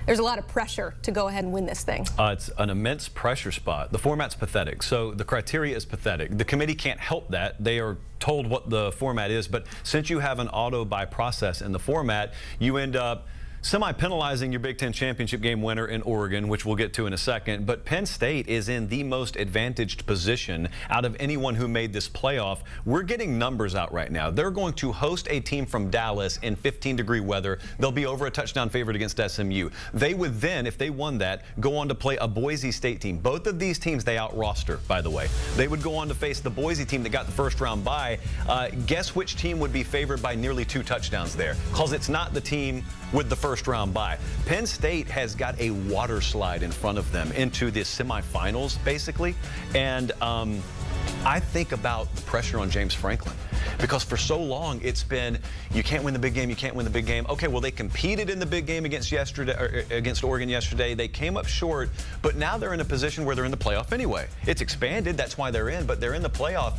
there's a lot of pressure to go ahead and win this thing. It's an immense pressure spot. The format's pathetic, so the criteria is pathetic. The committee can't help that. They are told what the format is, but since you have an auto-buy process in the format, you end up semi-penalizing your Big Ten championship game winner in Oregon, which we'll get to in a second. But Penn State is in the most advantaged position out of anyone who made this playoff. We're getting numbers out right now. They're going to host a team from Dallas in 15-degree weather. They'll be over a touchdown favorite against SMU. They would then, if they won that, go on to play a Boise State team. Both of these teams they out-roster, by the way. They would go on to face the Boise team that got the first round bye. Guess which team would be favored by nearly 2 touchdowns there? Because it's not the team with the first round bye. Penn State has got a water slide in front of them into the semifinals, basically. And I think about the pressure on James Franklin, because for so long it's been, you can't win the big game, you can't win the big game. Okay, well, they competed in the big game against Oregon yesterday. They came up short, but now they're in a position where they're in the playoff anyway. It's expanded, that's why they're in, but they're in the playoff.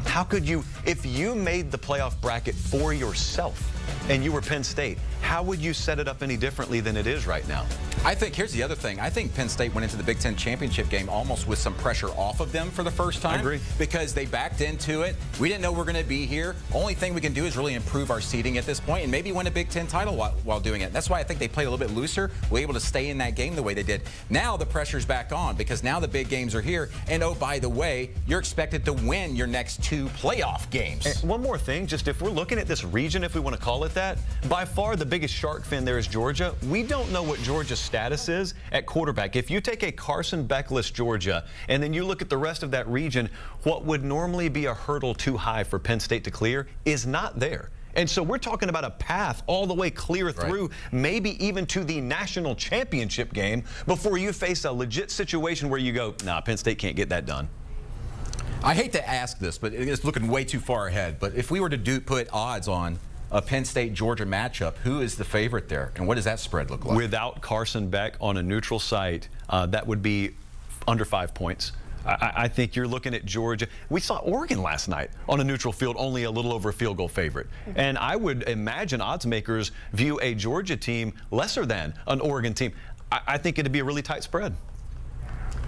How could you, if you made the playoff bracket for yourself and you were Penn State, how would you set it up any differently than it is right now? I think here's the other thing. I think Penn State went into the Big Ten championship game almost with some pressure off of them for the first time. I agree. Because they backed into it. We didn't know we're going to be here. Only thing we can do is really improve our seeding at this point and maybe win a Big Ten title while doing it. That's why I think they played a little bit looser, were able to stay in that game the way they did. Now the pressure's back on because now the big games are here. And oh, by the way, you're expected to win your next 2 playoff games. And one more thing, just if we're looking at this region, if we want to call it that, by far the biggest shark fin there is Georgia. We don't know what Georgia's status is at quarterback. If you take a Carson Beck-less Georgia and then you look at the rest of that region, what would normally be a hurdle too high for Penn State to clear is not there. And so we're talking about a path all the way clear through, maybe even to the national championship game before you face a legit situation where you go, nah, Penn State can't get that done. I hate to ask this, but it's looking way too far ahead. But if we were to put odds on a Penn State-Georgia matchup, who is the favorite there, and what does that spread look like? Without Carson Beck on a neutral site, that would be under 5 points. I think you're looking at Georgia. We saw Oregon last night on a neutral field, only a little over a field goal favorite. And I would imagine odds makers view a Georgia team lesser than an Oregon team. I think it'd be a really tight spread.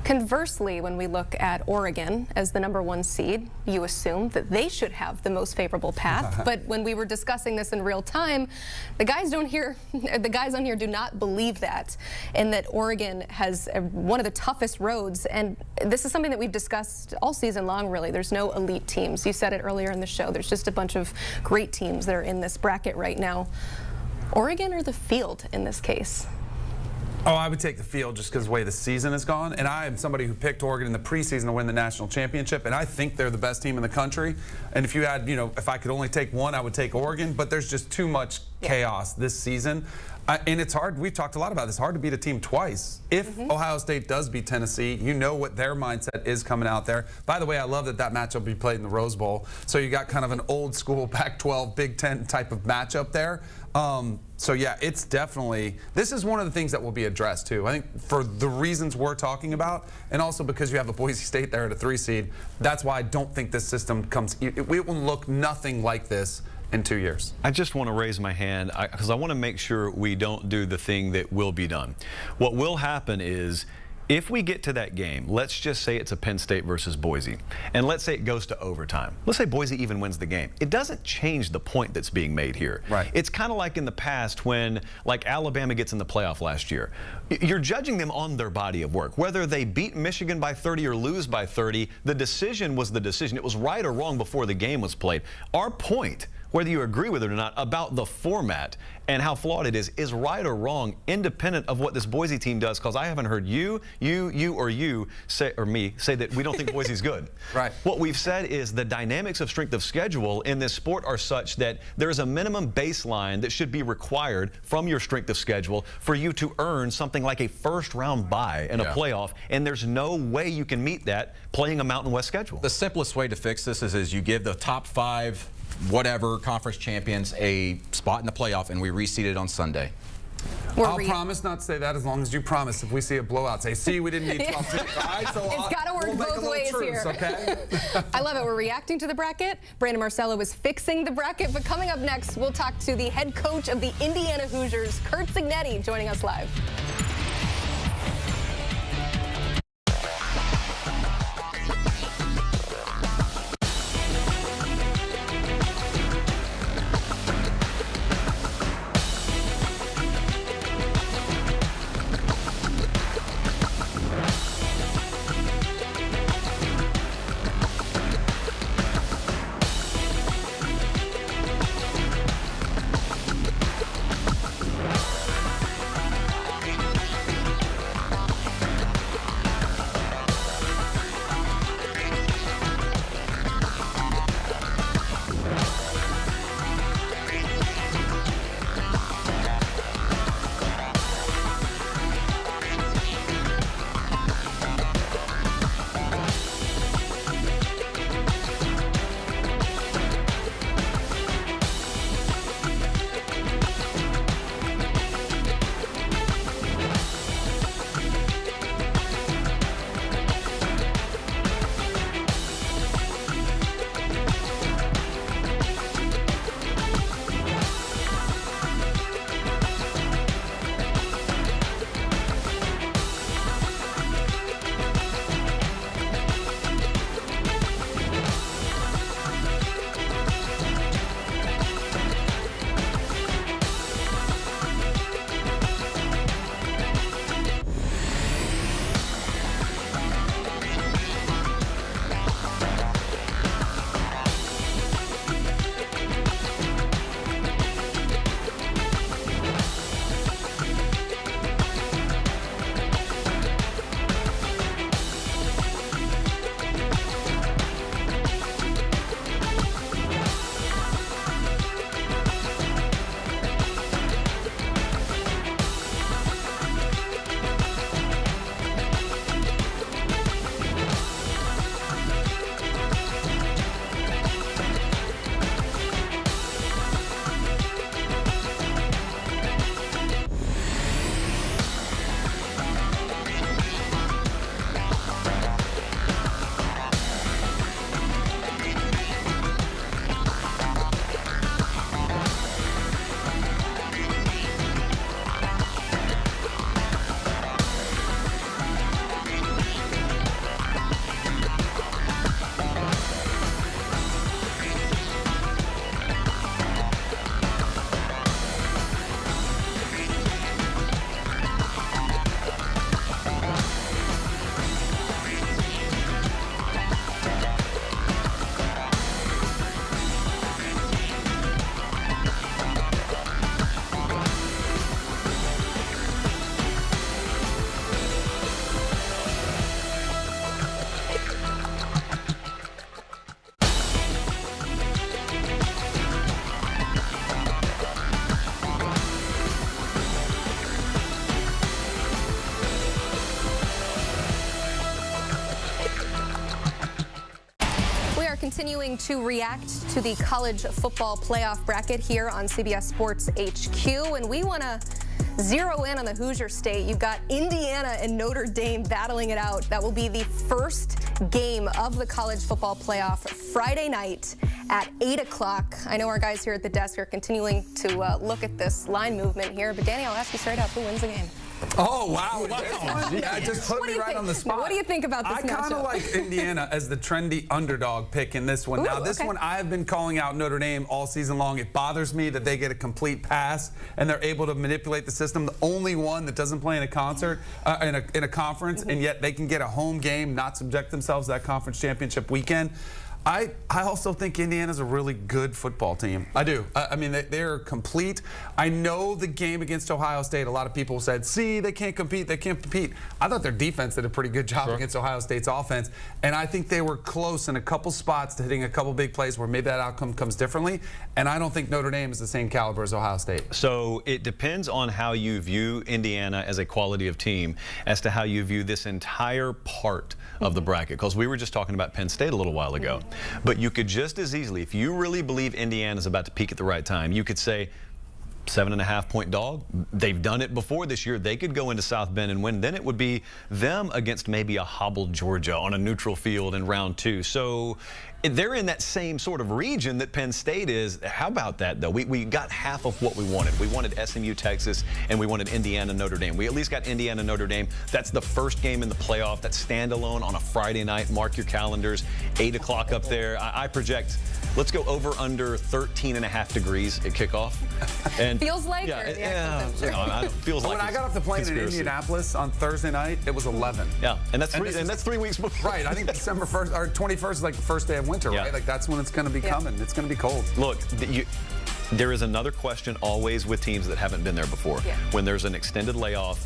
Conversely, when we look at Oregon as the #1 seed, you assume that they should have the most favorable path. But when we were discussing this in real time, the guys on here do not believe that, and that Oregon has one of the toughest roads. And this is something that we've discussed all season long, really. There's no elite teams. You said it earlier in the show. There's just a bunch of great teams that are in this bracket right now. Oregon or the field in this case? Oh, I would take the field just because of the way the season has gone. And I am somebody who picked Oregon in the preseason to win the national championship, and I think they're the best team in the country. And if you had, if I could only take one, I would take Oregon, but there's just too much chaos this season. And it's hard, we've talked a lot about this, hard to beat a team twice. If Ohio State does beat Tennessee, you know what their mindset is coming out there. By the way, I love that matchup will be played in the Rose Bowl. So you got kind of an old school Pac-12, Big Ten type of matchup there. So yeah, it's definitely, this is one of the things that will be addressed too. I think for the reasons we're talking about, and also because you have a Boise State there at a 3 seed, that's why I don't think this system it will look nothing like this in 2 years. I just want to raise my hand because I want to make sure we don't do the thing that will be done. What will happen is, if we get to that game, let's just say it's a Penn State versus Boise, and let's say it goes to overtime. Let's say Boise even wins the game. It doesn't change the point that's being made here. Right. It's kind of like in the past when, like, Alabama gets in the playoff last year. You're judging them on their body of work. Whether they beat Michigan by 30 or lose by 30, the decision was the decision. It was right or wrong before the game was played. Our point whether you agree with it or not, about the format and how flawed it is right or wrong, independent of what this Boise team does, because I haven't heard you say, or me, say that we don't think Boise's good. Right. What we've said is the dynamics of strength of schedule in this sport are such that there is a minimum baseline that should be required from your strength of schedule for you to earn something like a first-round bye in a playoff, and there's no way you can meet that playing a Mountain West schedule. The simplest way to fix this is you give the top 5 whatever conference champions a spot in the playoff, and we reseed it on Sunday. I'll promise not to say that as long as you promise if we see a blowout. Say, see, we didn't need 12 teams. All right, so it's got to work both ways here. Okay? I love it. We're reacting to the bracket. Brandon Marcello is fixing the bracket. But coming up next, we'll talk to the head coach of the Indiana Hoosiers, Kurt Cignetti, joining us live. continuing to react to the college football playoff bracket here on CBS Sports HQ, and we want to zero in on the Hoosier State. You've got Indiana and Notre Dame battling it out. That will be the first game of the college football playoff Friday night at 8 o'clock. I know our guys here at the desk are continuing to look at this line movement here, but Danny, I'll ask you straight up, who wins the game? Oh, wow. Yeah, just put me right on the spot. What do you think about this matchup? I kind of like Indiana as the trendy underdog pick in this one. Ooh, now, this one, I have been calling out Notre Dame all season long. It bothers me that they get a complete pass and they're able to manipulate the system. The only one that doesn't play in a concert, in a conference, and yet they can get a home game, not subject themselves to that conference championship weekend. I also think Indiana's a really good football team. I do. I mean, they're complete. I know the game against Ohio State, a lot of people said, see, they can't compete, they can't compete. I thought their defense did a pretty good job against Ohio State's offense, and I think they were close in a couple spots to hitting a couple big plays where maybe that outcome comes differently, and I don't think Notre Dame is the same caliber as Ohio State. So it depends on how you view Indiana as a quality of team as to how you view this entire part of the bracket, because we were just talking about Penn State a little while ago. But you could just as easily, if you really believe Indiana's about to peak at the right time, you could say 7.5-point dog. They've done it before this year. They could go into South Bend and win. Then it would be them against maybe a hobbled Georgia on a neutral field in round 2. So they're in that same sort of region that Penn State is. How about that, though? We got half of what we wanted. We wanted SMU, Texas, and we wanted Indiana, Notre Dame. We at least got Indiana, Notre Dame. That's the first game in the playoff. That's standalone on a Friday night. Mark your calendars. 8 o'clock up there. I project, let's go over under 13.5 degrees at kickoff. And feels like feels like when I got off the plane in Indianapolis on Thursday night, it was 11. Yeah, and that's 3 weeks before. Right, I think December 1st or 21st is like the first day of winter, right? Like that's when it's going to be coming. It's going to be cold. Look, there is another question always with teams that haven't been there before. When there's an extended layoff,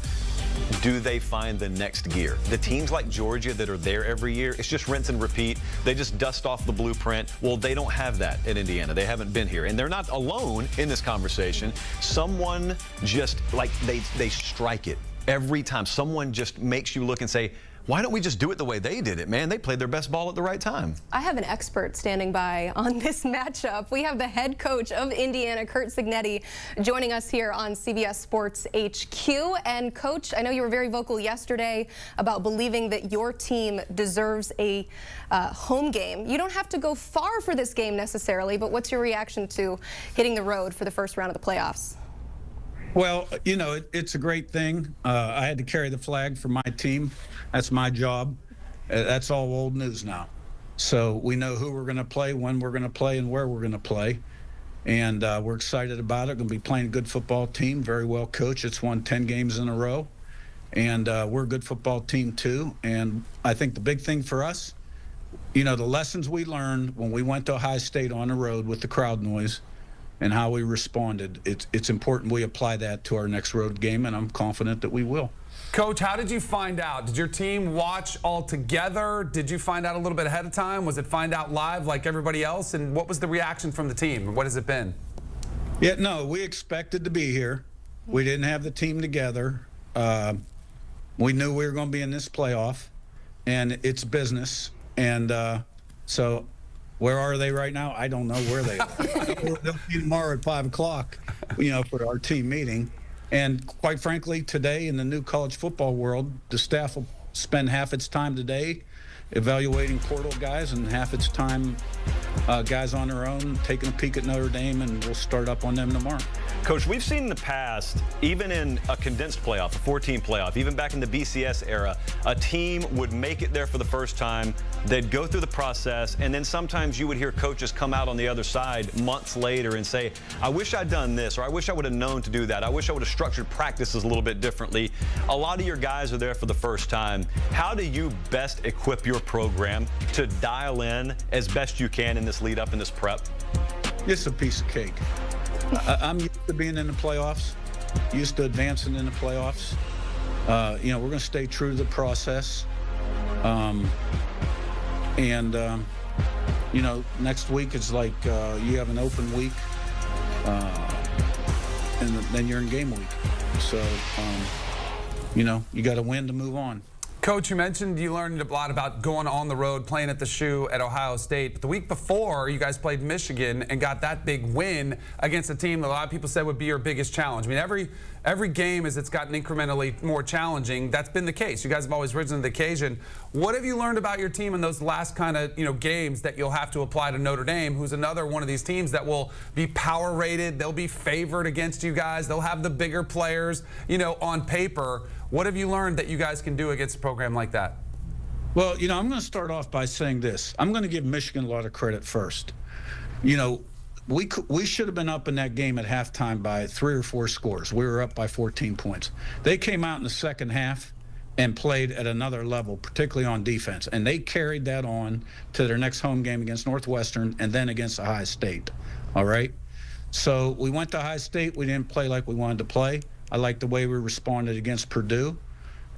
do they find the next gear? The teams like Georgia that are there every year, it's just rinse and repeat. They just dust off the blueprint. Well, they don't have that at Indiana. They haven't been here. And they're not alone in this conversation. Someone just, like, they strike it every time. Someone just makes you look and say, why don't we just do it the way they did it, man? They played their best ball at the right time. I have an expert standing by on this matchup. We have the head coach of Indiana, Kurt Cignetti, joining us here on CBS Sports HQ. And Coach, I know you were very vocal yesterday about believing that your team deserves a home game. You don't have to go far for this game necessarily, but what's your reaction to hitting the road for the first round of the playoffs? Well, you know, it's a great thing. I had to carry the flag for my team. That's my job. That's all old news now. So we know who we're going to play, when we're going to play, and where we're going to play. And we're excited about it. Going to be playing a good football team, very well coached. It's won 10 games in a row. And we're a good football team, too. And I think the big thing for us, you know, the lessons we learned when we went to Ohio State on the road with the crowd noise and how we responded, it's important we apply that to our next road game, and I'm confident that we will. Coach, how did you find out? Did your team watch all together? Did you find out a little bit ahead of time? Was it find out live like everybody else? And what was the reaction from the team? What has it been? Yeah, no, we expected to be here. We didn't have the team together. We knew we were going to be in this playoff, and it's business. And so where are they right now? I don't know where they are. They'll be tomorrow at 5 o'clock, you know, for our team meeting. And quite frankly, today in the new college football world, the staff will spend half its time today evaluating portal guys and half its time guys on their own taking a peek at Notre Dame, and we'll start up on them tomorrow. Coach, we've seen in the past, even in a condensed playoff, a 14 playoff, even back in the BCS era, a team would make it there for the first time. They'd go through the process, and then sometimes you would hear coaches come out on the other side months later and say, I wish I'd done this, or I wish I would have known to do that. I wish I would have structured practices a little bit differently. A lot of your guys are there for the first time. How do you best equip your program to dial in as best you can in this lead up, in this prep? It's a piece of cake. I'm used to being in the playoffs, used to advancing in the playoffs. You know, we're going to stay true to the process. You know, next week is like you have an open week, and then you're in game week. So, you know, you got to win to move on. Coach, you mentioned you learned a lot about going on the road, playing at the Shoe at Ohio State. But the week before, you guys played Michigan and got that big win against a team that a lot of people said would be your biggest challenge. I mean, every game as it's gotten incrementally more challenging, that's been the case. You guys have always risen to the occasion. What have you learned about your team in those last kind of, you know, games that you'll have to apply to Notre Dame, who's another one of these teams that will be power rated, they'll be favored against you guys, they'll have the bigger players, you know, on paper. What have you learned that you guys can do against a program like that? Well, you know, I'm going to start off by saying this. I'm going to give Michigan a lot of credit first. You know, we should have been up in that game at halftime by 3 or 4 scores. We were up by 14 points. They came out in the second half and played at another level, particularly on defense. And they carried that on to their next home game against Northwestern and then against Ohio State. All right? So we went to Ohio State. We didn't play like we wanted to play. I like the way we responded against Purdue.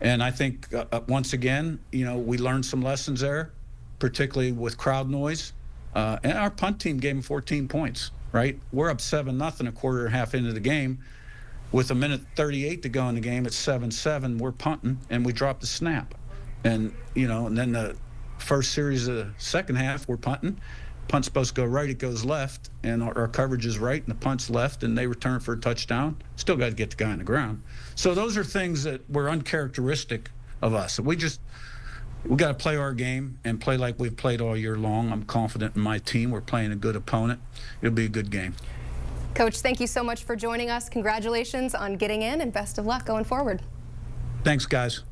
And I think, once again, we learned some lessons there, particularly with crowd noise. And our punt team gave them 14 points, right? We're up 7-0 a quarter and a half into the game. With 1:38 to go in the game, it's 7-7. We're punting, and we dropped the snap. And, and then the first series of the second half, we're punting. Punt's supposed to go right, it goes left, and our coverage is right, and the punt's left, and they return for a touchdown. Still got to get the guy on the ground. So those are things that were uncharacteristic of us. We got to play our game and play like we've played all year long. I'm confident in my team. We're playing a good opponent. It'll be a good game. Coach, thank you so much for joining us. Congratulations on getting in, and best of luck going forward. Thanks, guys.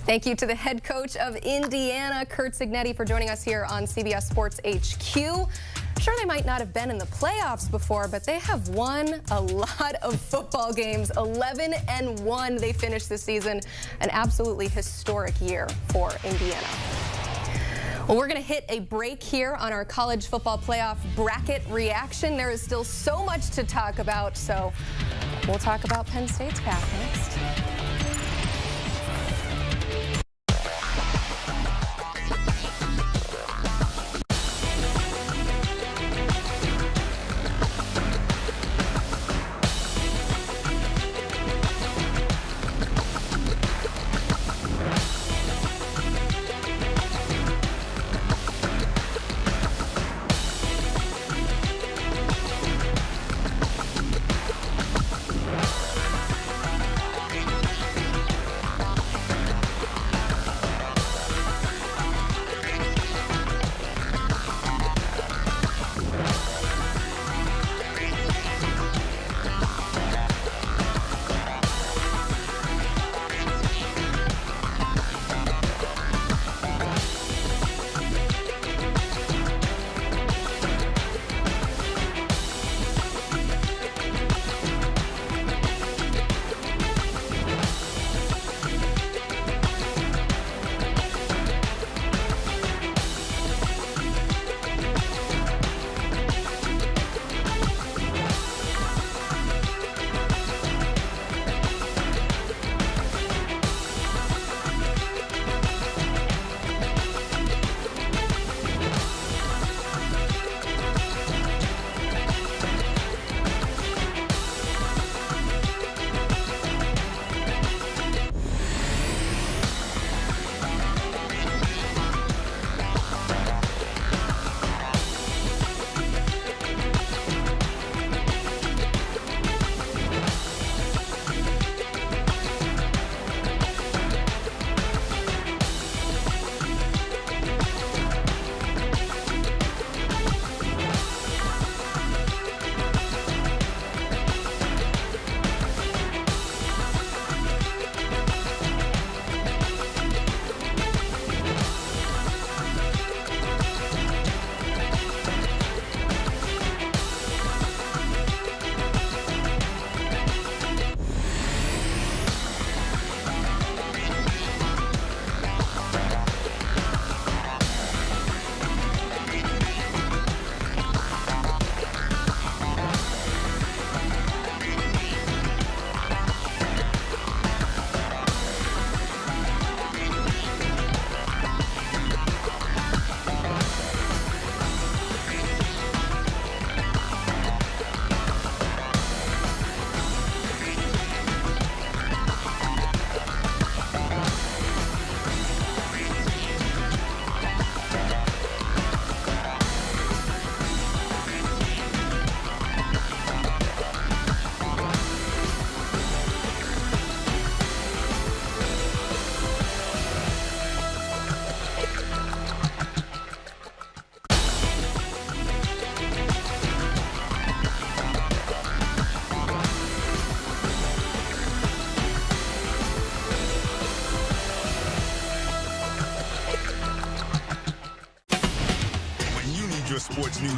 Thank you to the head coach of Indiana, Kurt Cignetti, for joining us here on CBS Sports HQ. Sure, they might not have been in the playoffs before, but they have won a lot of football games. 11-1 they finished this season. An absolutely historic year for Indiana. Well, we're going to hit a break here on our college football playoff bracket reaction. There is still so much to talk about, so we'll talk about Penn State's path next.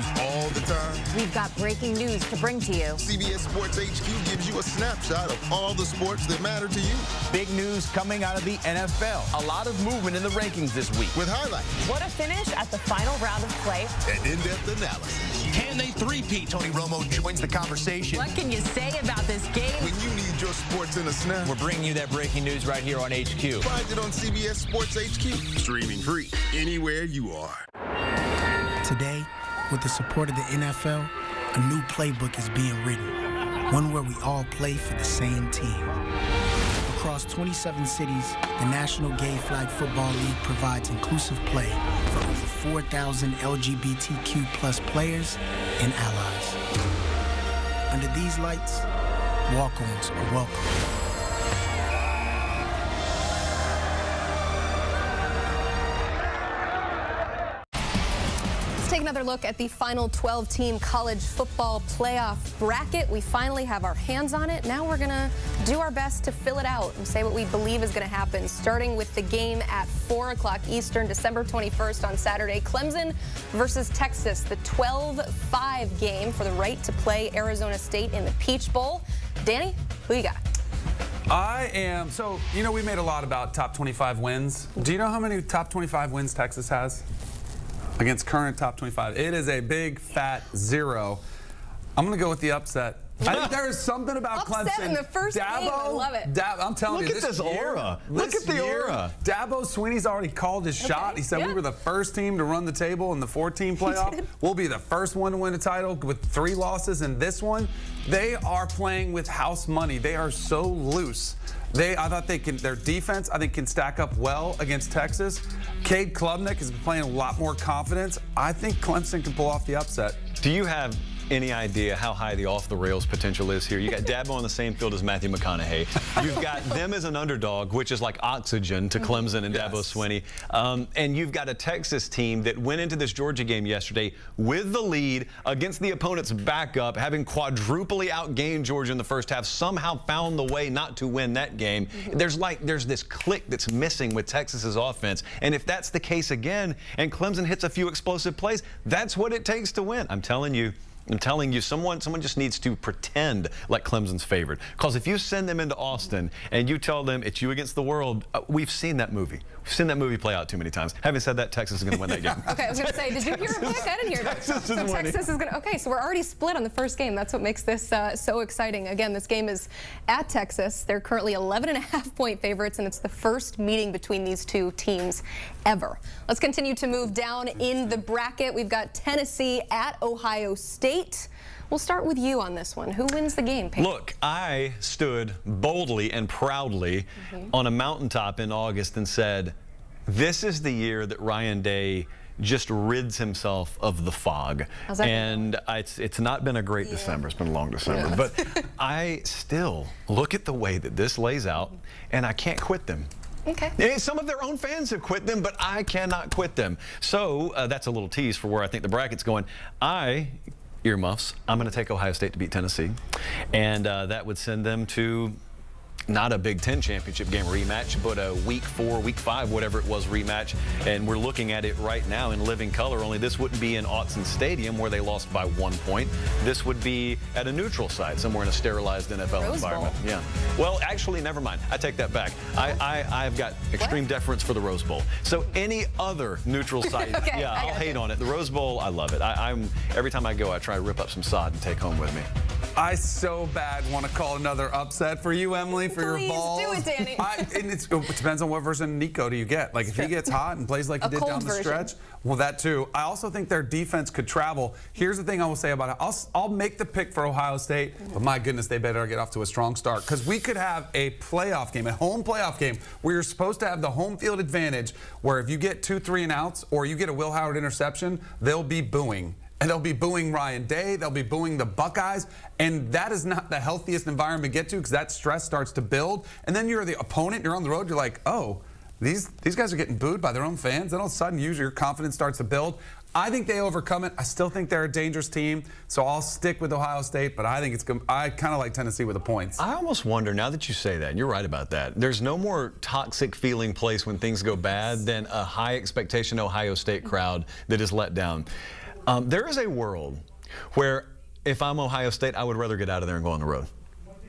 news all the time? We've got breaking news to bring to you. CBS Sports HQ gives you a snapshot of all the sports that matter to you. Big news coming out of the NFL. A lot of movement in the rankings this week. With highlights. What a finish at the final round of play. And in-depth analysis. Can they three-peat? Tony Romo joins the conversation. What can you say about this game? When you need your sports in a snap. We're bringing you that breaking news right here on HQ. Find it on CBS Sports HQ. Streaming free anywhere you are. Today, with the support of the NFL, a new playbook is being written. One where we all play for the same team. Across 27 cities, the National Gay Flag Football League provides inclusive play for over 4,000 LGBTQ+ players and allies. Under these lights, walk-ons are welcome. Take another look at the final 12-team college football playoff bracket. We finally have our hands on it. Now we're going to do our best to fill it out and say what we believe is going to happen, starting with the game at 4 o'clock Eastern, December 21st on Saturday. Clemson versus Texas, the 12-5 game for the right to play Arizona State in the Peach Bowl. Danny, who you got? So, we made a lot about top 25 wins. Do you know how many top 25 wins Texas has? Against current top 25. It is a big, fat 0. I'm going to go with the upset. I think there is something about upset Clemson. In the first game. I love it. I'm telling you, Look at this aura. Look at the aura. Dabo Swinney's already called his shot. He said we were the first team to run the table in the 4-team playoff. We'll be the first one to win a title with 3 losses in this one. They are playing with house money. They are so loose. I thought their defense, I think, can stack up well against Texas. Cade Klubnik has been playing a lot more confidence. I think Clemson can pull off the upset. Do you have any idea how high the off-the-rails potential is here? You got Dabo on the same field as Matthew McConaughey. You've got them as an underdog, which is like oxygen to Clemson and Dabo Swinney. And you've got a Texas team that went into this Georgia game yesterday with the lead against the opponent's backup, having quadruply outgained Georgia in the first half, somehow found the way not to win that game. There's this click that's missing with Texas's offense. And if that's the case again, and Clemson hits a few explosive plays, that's what it takes to win. I'm telling you, someone just needs to pretend like Clemson's favored. Because if you send them into Austin and you tell them it's you against the world, we've seen that movie. We've seen that movie play out too many times. Having said that, Texas is going to win that game. Okay, I was going to say, did you hear a pick? I didn't hear that. Texas is going to. Okay, so we're already split on the first game. That's what makes this so exciting. Again, this game is at Texas. They're currently 11.5-point favorites, and it's the first meeting between these two teams ever. Let's continue to move down in the bracket. We've got Tennessee at Ohio State. We'll start with you on this one. Who wins the game, Peyton? Look, I stood boldly and proudly on a mountaintop in August and said, this is the year that Ryan Day just rids himself of the fog. And it's not been a great December. It's been a long December. But I still look at the way that this lays out, and I can't quit them. Okay. Some of their own fans have quit them, but I cannot quit them. So that's a little tease for where I think the bracket's going. Earmuffs, I'm going to take Ohio State to beat Tennessee. And that would send them to not a Big Ten championship game rematch, but a week 4, week 5, whatever it was, rematch. And we're looking at it right now in living color, only this wouldn't be in Autzen Stadium where they lost by 1 point. This would be at a neutral site, somewhere in a sterilized NFL environment. Yeah. Well, actually, never mind. I take that back. I've got extreme deference for the Rose Bowl. So any other neutral site, I'll hate on it. The Rose Bowl, I love it. Every time I go, I try to rip up some sod and take home with me. I so bad want to call another upset for you, Emily, for your balls. Please do it, Danny. It depends on what version of Nico do you get. Like, if he gets hot and plays like he did down the stretch, well, that too. I also think their defense could travel. Here's the thing I will say about it. I'll make the pick for Ohio State, but my goodness, they better get off to a strong start, because we could have a playoff game, a home playoff game, where you're supposed to have the home field advantage, where if you get 2 3-and-outs or you get a Will Howard interception, they'll be booing. And they'll be booing Ryan Day. They'll be booing the Buckeyes. And that is not the healthiest environment to get to, because that stress starts to build. And then you're the opponent. You're on the road. You're like, oh, these guys are getting booed by their own fans. Then all of a sudden, your confidence starts to build. I think they overcome it. I still think they're a dangerous team. So I'll stick with Ohio State. But I think I kind of like Tennessee with the points. I almost wonder, now that you say that, and you're right about that, there's no more toxic feeling place when things go bad than a high expectation Ohio State crowd that is let down. There is a world where if I'm Ohio State, I would rather get out of there and go on the road.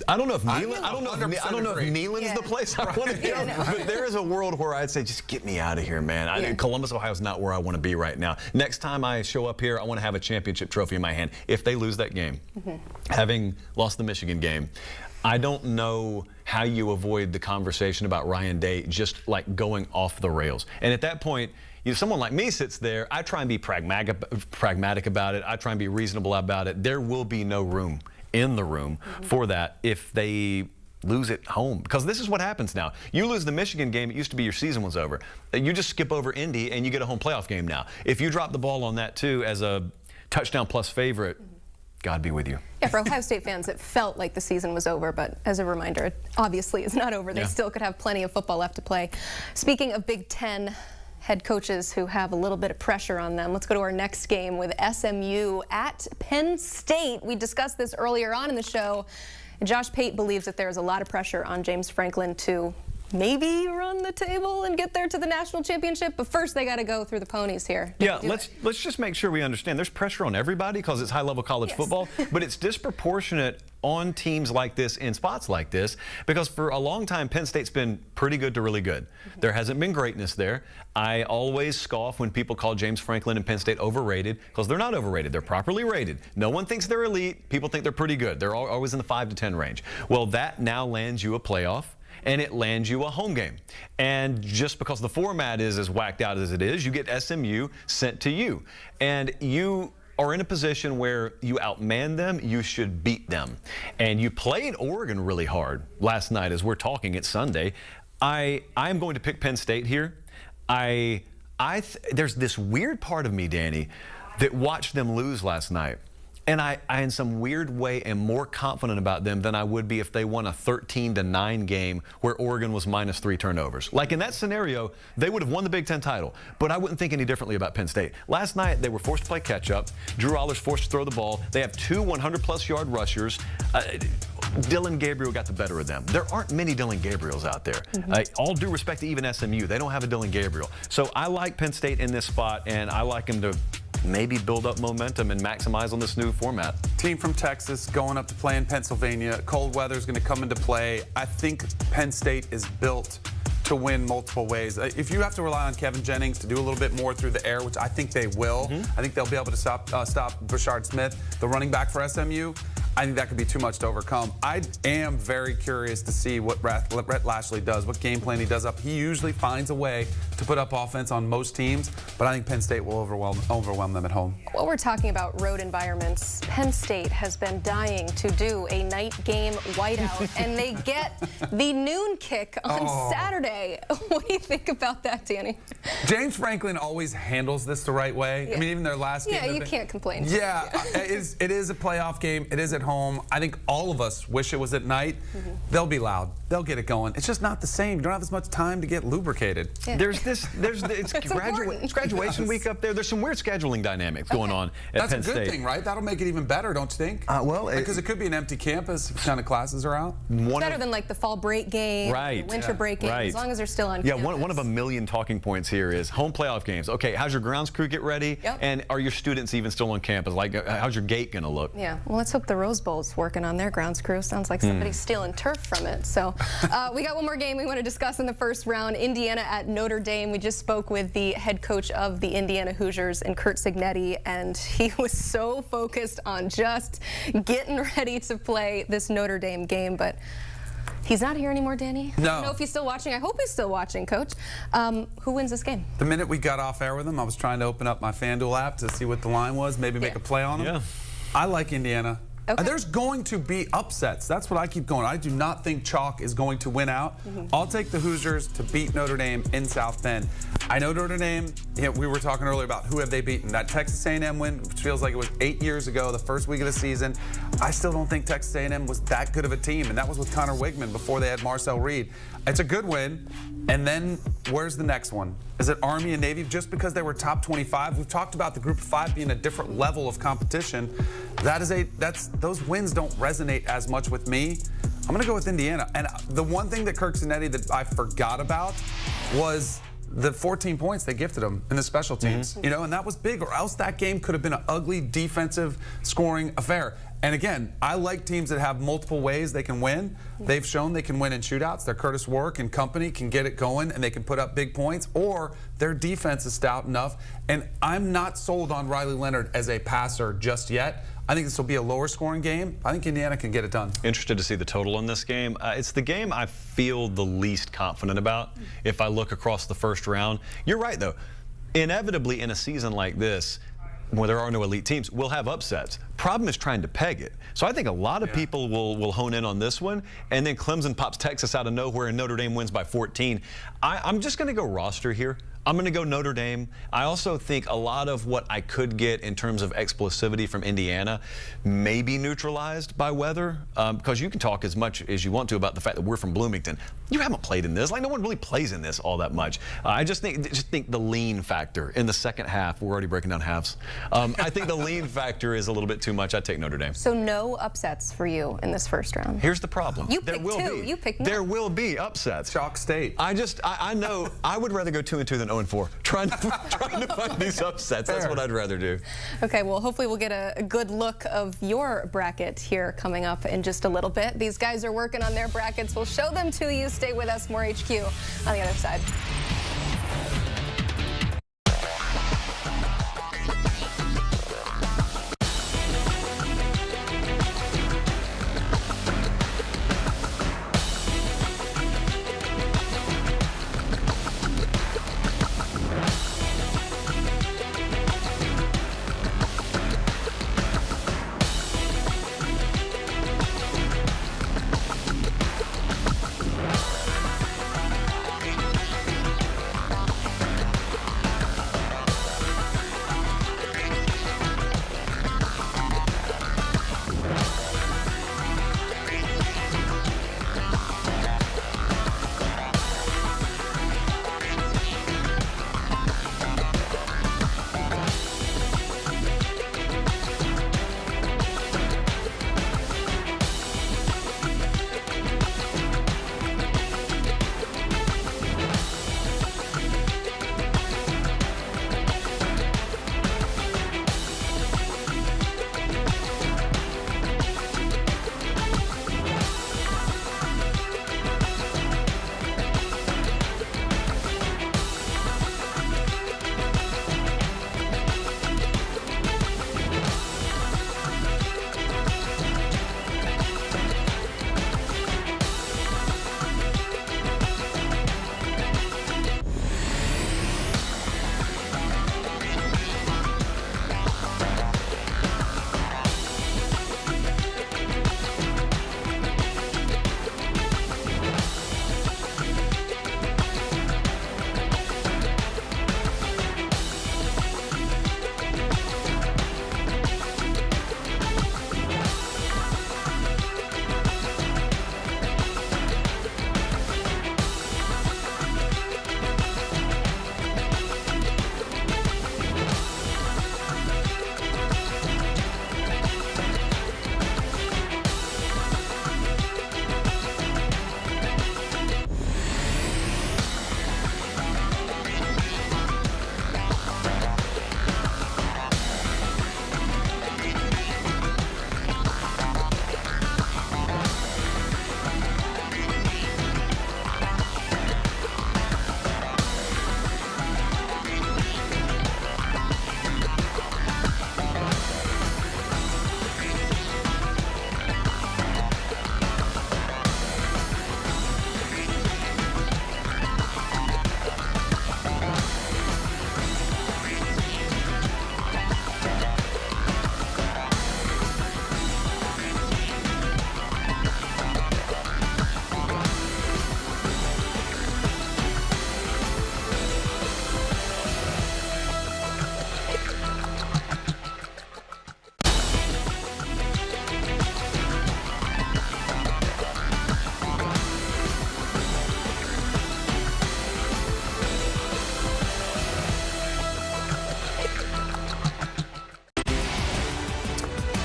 I don't know if Neyland, I don't know if Neyland's the place I want to go, but there is a world where I'd say, just get me out of here, man. Columbus, Ohio is not where I want to be right now. Next time I show up here, I want to have a championship trophy in my hand. If they lose that game, having lost the Michigan game, I don't know how you avoid the conversation about Ryan Day just like going off the rails. And at that point, someone like me sits there, I try and be pragmatic about it. I try and be reasonable about it. There will be no room in the room for that if they lose at home, because this is what happens now. You lose the Michigan game, it used to be your season was over. You just skip over Indy and you get a home playoff game now. If you drop the ball on that too as a touchdown plus favorite, God be with you. Yeah, for Ohio State fans, it felt like the season was over, but as a reminder, it obviously is not over. They still could have plenty of football left to play. Speaking of Big Ten head coaches who have a little bit of pressure on them, let's go to our next game with SMU at Penn State. We discussed this earlier on in the show. Josh Pate believes that there's a lot of pressure on James Franklin to maybe run the table and get there to the national championship, but first they got to go through the ponies here. Yeah, let's just make sure we understand there's pressure on everybody because it's high-level college football, but it's disproportionate on teams like this in spots like this because for a long time Penn State's been pretty good to really good. There hasn't been greatness there. I always scoff when people call James Franklin and Penn State overrated because they're not overrated. They're properly rated. No one thinks they're elite. People think they're pretty good. They're always in the 5 to 10 range. Well, that now lands you a playoff and it lands you a home game. And just because the format is as whacked out as it is, you get SMU sent to you. And you are in a position where you outman them, you should beat them. And you played Oregon really hard last night as we're talking. It's Sunday. I'm going to pick Penn State here. There's this weird part of me, Danny, that watched them lose last night. And I, in some weird way, am more confident about them than I would be if they won a 13-9 game where Oregon was -3 turnovers. Like in that scenario, they would have won the Big Ten title. But I wouldn't think any differently about Penn State. Last night, they were forced to play catch-up. Drew Aller's forced to throw the ball. They have 2 100-plus yard rushers. Dylan Gabriel got the better of them. There aren't many Dylan Gabriels out there. All due respect to even SMU, they don't have a Dylan Gabriel. So I like Penn State in this spot, and I like them to maybe build up momentum and maximize on this new format. Team from Texas going up to play in Pennsylvania. Cold weather is going to come into play. I think Penn State is built to win multiple ways. If you have to rely on Kevin Jennings to do a little bit more through the air, which I think they will, I think they'll be able to stop Brashard Smith, the running back for SMU. I think that could be too much to overcome. I am very curious to see what Rhett Lashley does, what game plan he does up. He usually finds a way to put up offense on most teams, but I think Penn State will overwhelm them at home. While we're talking about road environments, Penn State has been dying to do a night game whiteout, and they get the noon kick on Saturday. What do you think about that, Danny? James Franklin always handles this the right way. I mean, even their last game. Yeah, you can't complain. Yeah, it is a playoff game. It is at home. I think all of us wish it was at night. They'll be loud. They'll get it going. It's just not the same. You don't have as much time to get lubricated. It's graduation week up there. There's some weird scheduling dynamics going on at Penn State. That's a good thing, right? That'll make it even better, don't you think? Well, because it could be an empty campus if kind of classes are out. Better than like the fall break game, winter break game, as long as they're still on campus. One of a million talking points here is home playoff games. Okay, how's your grounds crew get ready? And are your students even still on campus? Like, how's your gate going to look? Yeah, well, let's hope the Rose Bowl's working on their grounds crew. Sounds like somebody's stealing turf from it. So we got one more game we want to discuss in the first round. Indiana at Notre Dame. We just spoke with the head coach of the Indiana Hoosiers, and Kurt Cignetti, and he was so focused on just getting ready to play this Notre Dame game, but he's not here anymore, Danny. No. I don't know if he's still watching. I hope he's still watching, Coach. Who wins this game? The minute we got off air with him, I was trying to open up my FanDuel app to see what the line was, maybe make a play on him. I like Indiana. There's going to be upsets. That's what I keep going. I do not think chalk is going to win out. I'll take the Hoosiers to beat Notre Dame in South Bend. I know Notre Dame, we were talking earlier about who have they beaten. That Texas A&M win, which feels like it was 8 years ago, the first week of the season. I still don't think Texas A&M was that good of a team, and that was with Connor Wigman before they had Marcel Reed. It's a good win, and then where's the next one? Is it Army and Navy? Just because they were top 25, we've talked about the Group of 5 being a different level of competition. Those wins don't resonate as much with me. I'm going to go with Indiana. And the one thing that Kurt Cignetti that I forgot about was the 14 points they gifted them in the special teams, you know, and that was big, or else that game could have been an ugly defensive scoring affair. And again, I like teams that have multiple ways they can win. They've shown they can win in shootouts. Their Curtis Work and company can get it going, and they can put up big points, or their defense is stout enough. And I'm not sold on Riley Leonard as a passer just yet. I think this will be a lower scoring game. I think Indiana can get it done. Interested to see the total in this game. It's the game I feel the least confident about if I look across the first round. You're right, though. Inevitably, in a season like this, where there are no elite teams, we'll have upsets. Problem is trying to peg it. So I think a lot of people will hone in on this one, and then Clemson pops Texas out of nowhere and Notre Dame wins by 14. I'm just going to go roster here. I'm going to go Notre Dame. I also think a lot of what I could get in terms of explosivity from Indiana may be neutralized by weather, because you can talk as much as you want to about the fact that we're from Bloomington. You haven't played in this. Like, no one really plays in this all that much. I just think the lean factor in the second half, we're already breaking down halves. I think the lean factor is a little bit too much. I'd take Notre Dame. So no upsets for you in this first round. Here's the problem. You picked two. You picked one. There will be upsets. Chalk State. I know I would rather go 2-2 than 0-4. Trying to find these upsets. That's what I'd rather do. Okay, well, hopefully we'll get a good look of your bracket here coming up in just a little bit. These guys are working on their brackets. We'll show them to you. Stay with us. More HQ on the other side.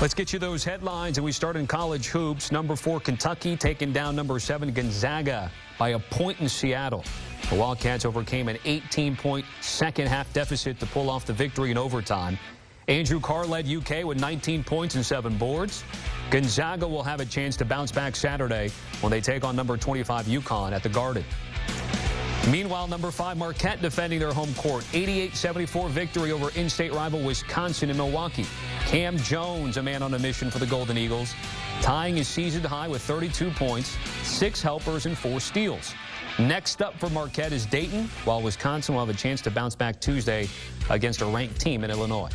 Let's get you those headlines, and we start in college hoops. Number 4 Kentucky taking down number 7 Gonzaga by a point in Seattle. The Wildcats overcame an 18-point second-half deficit to pull off the victory in overtime. Andrew Carr led UK with 19 points and 7 boards. Gonzaga will have a chance to bounce back Saturday when they take on number 25 UConn at the Garden. Meanwhile, number 5 Marquette defending their home court. 88-74 victory over in-state rival Wisconsin in Milwaukee. Cam Jones, a man on a mission for the Golden Eagles, tying his season high with 32 points, 6 helpers, and 4 steals. Next up for Marquette is Dayton, while Wisconsin will have a chance to bounce back Tuesday against a ranked team in Illinois.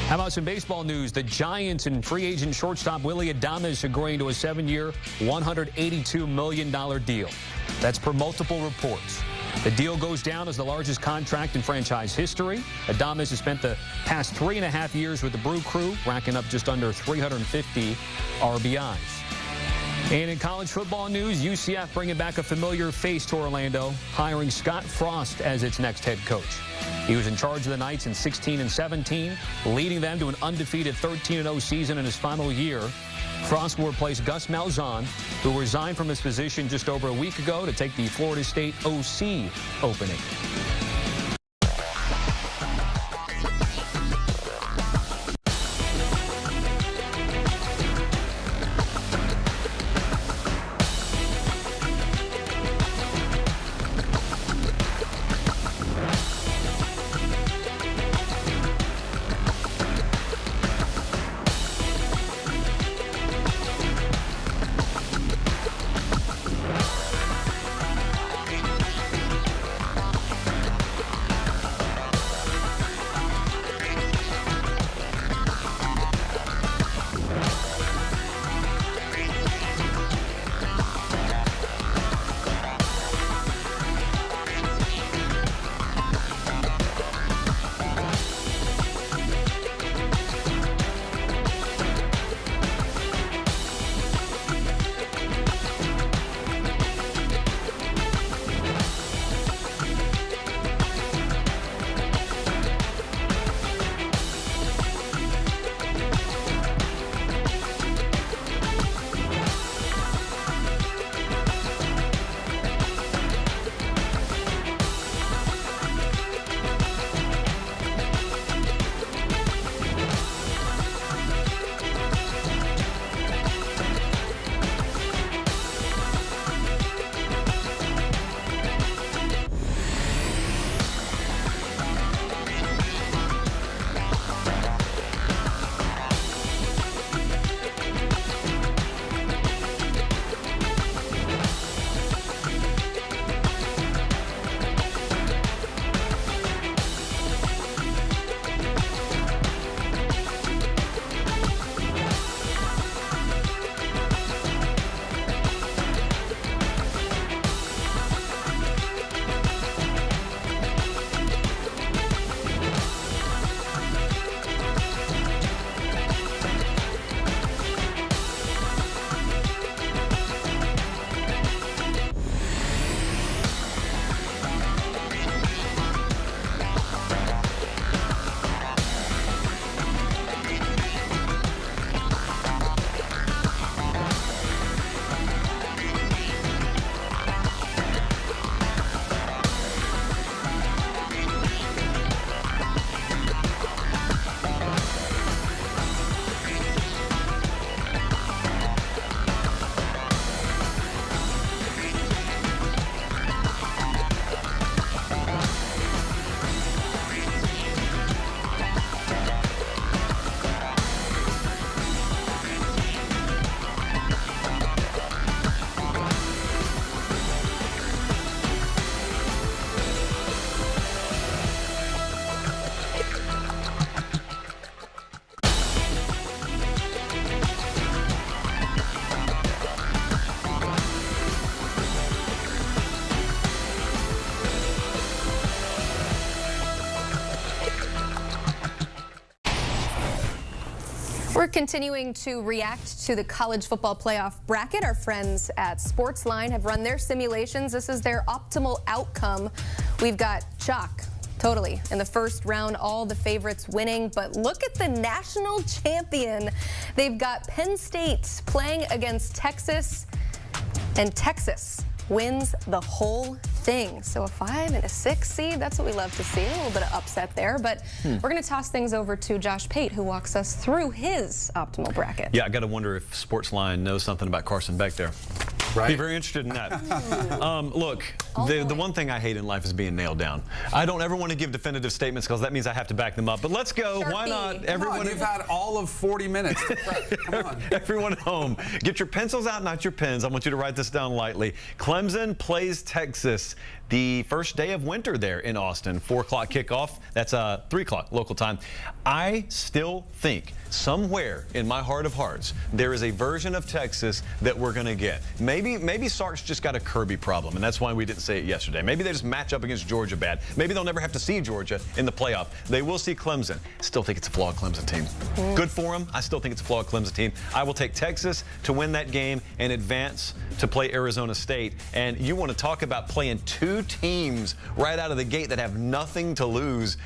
How about some baseball news? The Giants and free agent shortstop Willy Adames agreeing to a 7-year, $182 million deal. That's per multiple reports. The deal goes down as the largest contract in franchise history. Adames has spent the past 3.5 years with the Brew Crew, racking up just under 350 RBIs. And in college football news, UCF bringing back a familiar face to Orlando, hiring Scott Frost as its next head coach. He was in charge of the Knights in 16 and 17, leading them to an undefeated 13-0 season in his final year. Frost will replace Gus Malzahn, who resigned from his position just over a week ago to take the Florida State OC opening. We're continuing to react to the college football playoff bracket. Our friends at Sportsline have run their simulations. This is their optimal outcome. We've got chalk. Totally. In the first round, all the favorites winning. But look at the national champion. They've got Penn State playing against Texas, and Texas wins the whole thing. So a 5 and a 6 seed, that's what we love to see. A little bit of upset there, but we're going to toss things over to Josh Pate, who walks us through his optimal bracket. Yeah, I got to wonder if Sportsline knows something about Carson Beck there. Right. Be very interested in that. Look, the one thing I hate in life is being nailed down. I don't ever want to give definitive statements because that means I have to back them up. But let's go. Why not? Everyone, you've had all of 40 minutes to prep. Come on. Everyone at home, get your pencils out, not your pens. I want you to write this down lightly. Clemson plays Texas. The first day of winter there in Austin, 4 o'clock kickoff. That's 3 o'clock local time. I still think somewhere in my heart of hearts there is a version of Texas that we're going to get. Maybe Sark's just got a Kirby problem, and that's why we didn't say it yesterday. Maybe they just match up against Georgia bad. Maybe they'll never have to see Georgia in the playoff. They will see Clemson. Still think it's a flawed Clemson team. Good for them. I still think it's a flawed Clemson team. I will take Texas to win that game and advance to play Arizona State. And you want to talk about playing two teams right out of the gate that have nothing to lose.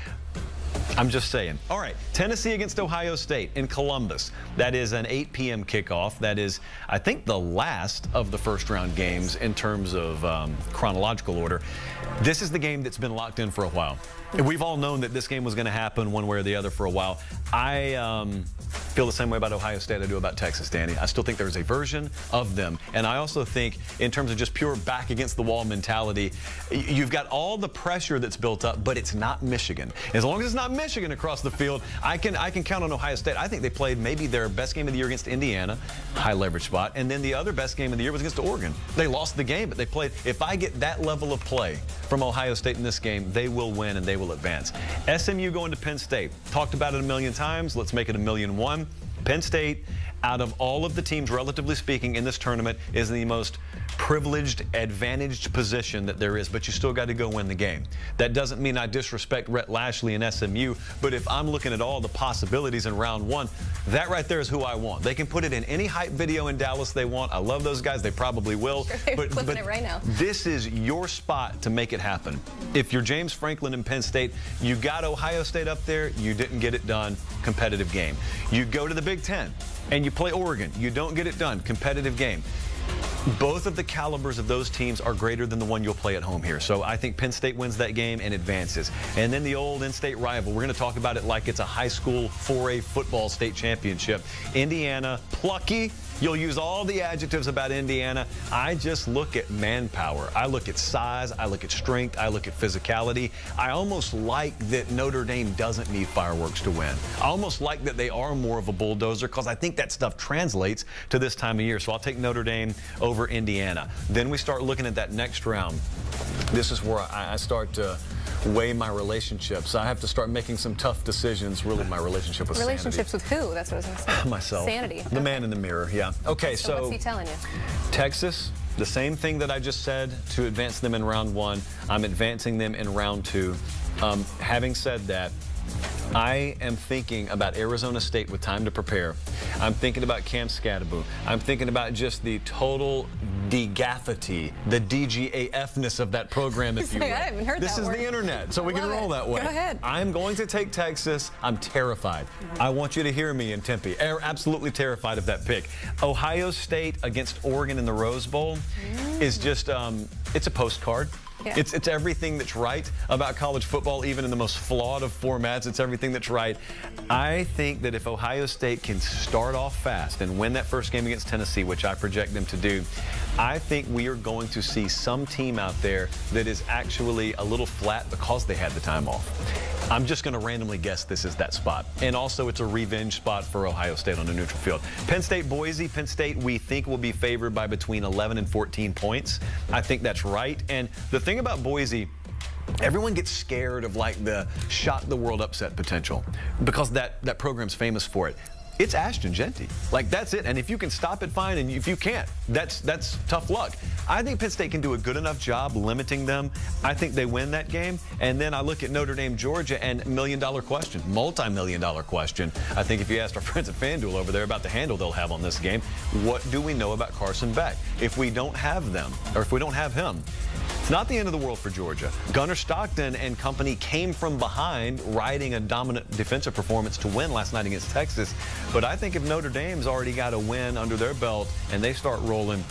I'm just saying. All right, Tennessee against Ohio State in Columbus. That is an 8 p.m. kickoff. That is, I think, the last of the first round games in terms of chronological order. This is the game that's been locked in for a while. We've all known that this game was going to happen one way or the other for a while. I feel the same way about Ohio State I do about Texas, Danny. I still think there's a version of them. And I also think in terms of just pure back against the wall mentality, you've got all the pressure that's built up, but it's not Michigan. As long as it's not Michigan across the field, I can count on Ohio State. I think they played maybe their best game of the year against Indiana, high leverage spot. And then the other best game of the year was against Oregon. They lost the game, but they played. If I get that level of play from Ohio State in this game, they will win and they will advance. SMU going to Penn State. Talked about it a million times. Let's make it 1,000,001. Penn State, out of all of the teams, relatively speaking, in this tournament, is the most privileged, advantaged position that there is, but you still got to go win the game. That doesn't mean I disrespect Rhett Lashley and SMU, but if I'm looking at all the possibilities in round one, that right there is who I want. They can put it in any hype video in Dallas they want. I love those guys. They probably will. They're flipping it right now. This is your spot to make it happen. If you're James Franklin in Penn State, you got Ohio State up there. You didn't get it done. Competitive game. You go to the Big Ten and you play Oregon. You don't get it done. Competitive game. Both of the calibers of those teams are greater than the one you'll play at home here. So I think Penn State wins that game and advances. And then the old in-state rival, we're going to talk about it like it's a high school 4A football state championship. Indiana, plucky. You'll use all the adjectives about Indiana. I just look at manpower. I look at size. I look at strength. I look at physicality. I almost like that Notre Dame doesn't need fireworks to win. I almost like that they are more of a bulldozer because I think that stuff translates to this time of year. So I'll take Notre Dame over Indiana. Then we start looking at that next round. This is where I start to weigh my relationships. I have to start making some tough decisions, really my relationship with Relationships sanity. With who? That's what I was going to say. Myself. Sanity. The man in the mirror, yeah. Okay, so what's he telling you? Texas, the same thing that I just said to advance them in round one, I'm advancing them in round two. Having said that, I am thinking about Arizona State with time to prepare. I'm thinking about Cam Scatterbo. I'm thinking about just the total DGAFity, the DGAF-ness of that program, if you will. I haven't heard this that is word. the internet, so we can roll that way. Go ahead. I'm going to take Texas. I'm terrified. I want you to hear me in Tempe. Absolutely terrified of that pick. Ohio State against Oregon in the Rose Bowl is just, it's a postcard. Yeah. It's everything that's right about college football, even in the most flawed of formats. It's everything that's right. I think that if Ohio State can start off fast and win that first game against Tennessee, which I project them to do, I think we are going to see some team out there that is actually a little flat because they had the time off. I'm just going to randomly guess this is that spot. And also, it's a revenge spot for Ohio State on a neutral field. Penn State, Boise. Penn State, we think, will be favored by between 11 and 14 points. I think that's right. And the thing about Boise, everyone gets scared of like the shock the world upset potential because that program's famous for it. It's Ashton Genty. Like, that's it. And if you can stop it, fine. And if you can't, that's tough luck. I think Penn State can do a good enough job limiting them. I think they win that game. And then I look at Notre Dame, Georgia, and million-dollar question, multi-million-dollar question. I think if you asked our friends at FanDuel over there about the handle they'll have on this game, what do we know about Carson Beck? If we don't have them, or if we don't have him, it's not the end of the world for Georgia. Gunnar Stockton and company came from behind, riding a dominant defensive performance to win last night against Texas. But I think if Notre Dame's already got a win under their belt and they start rolling,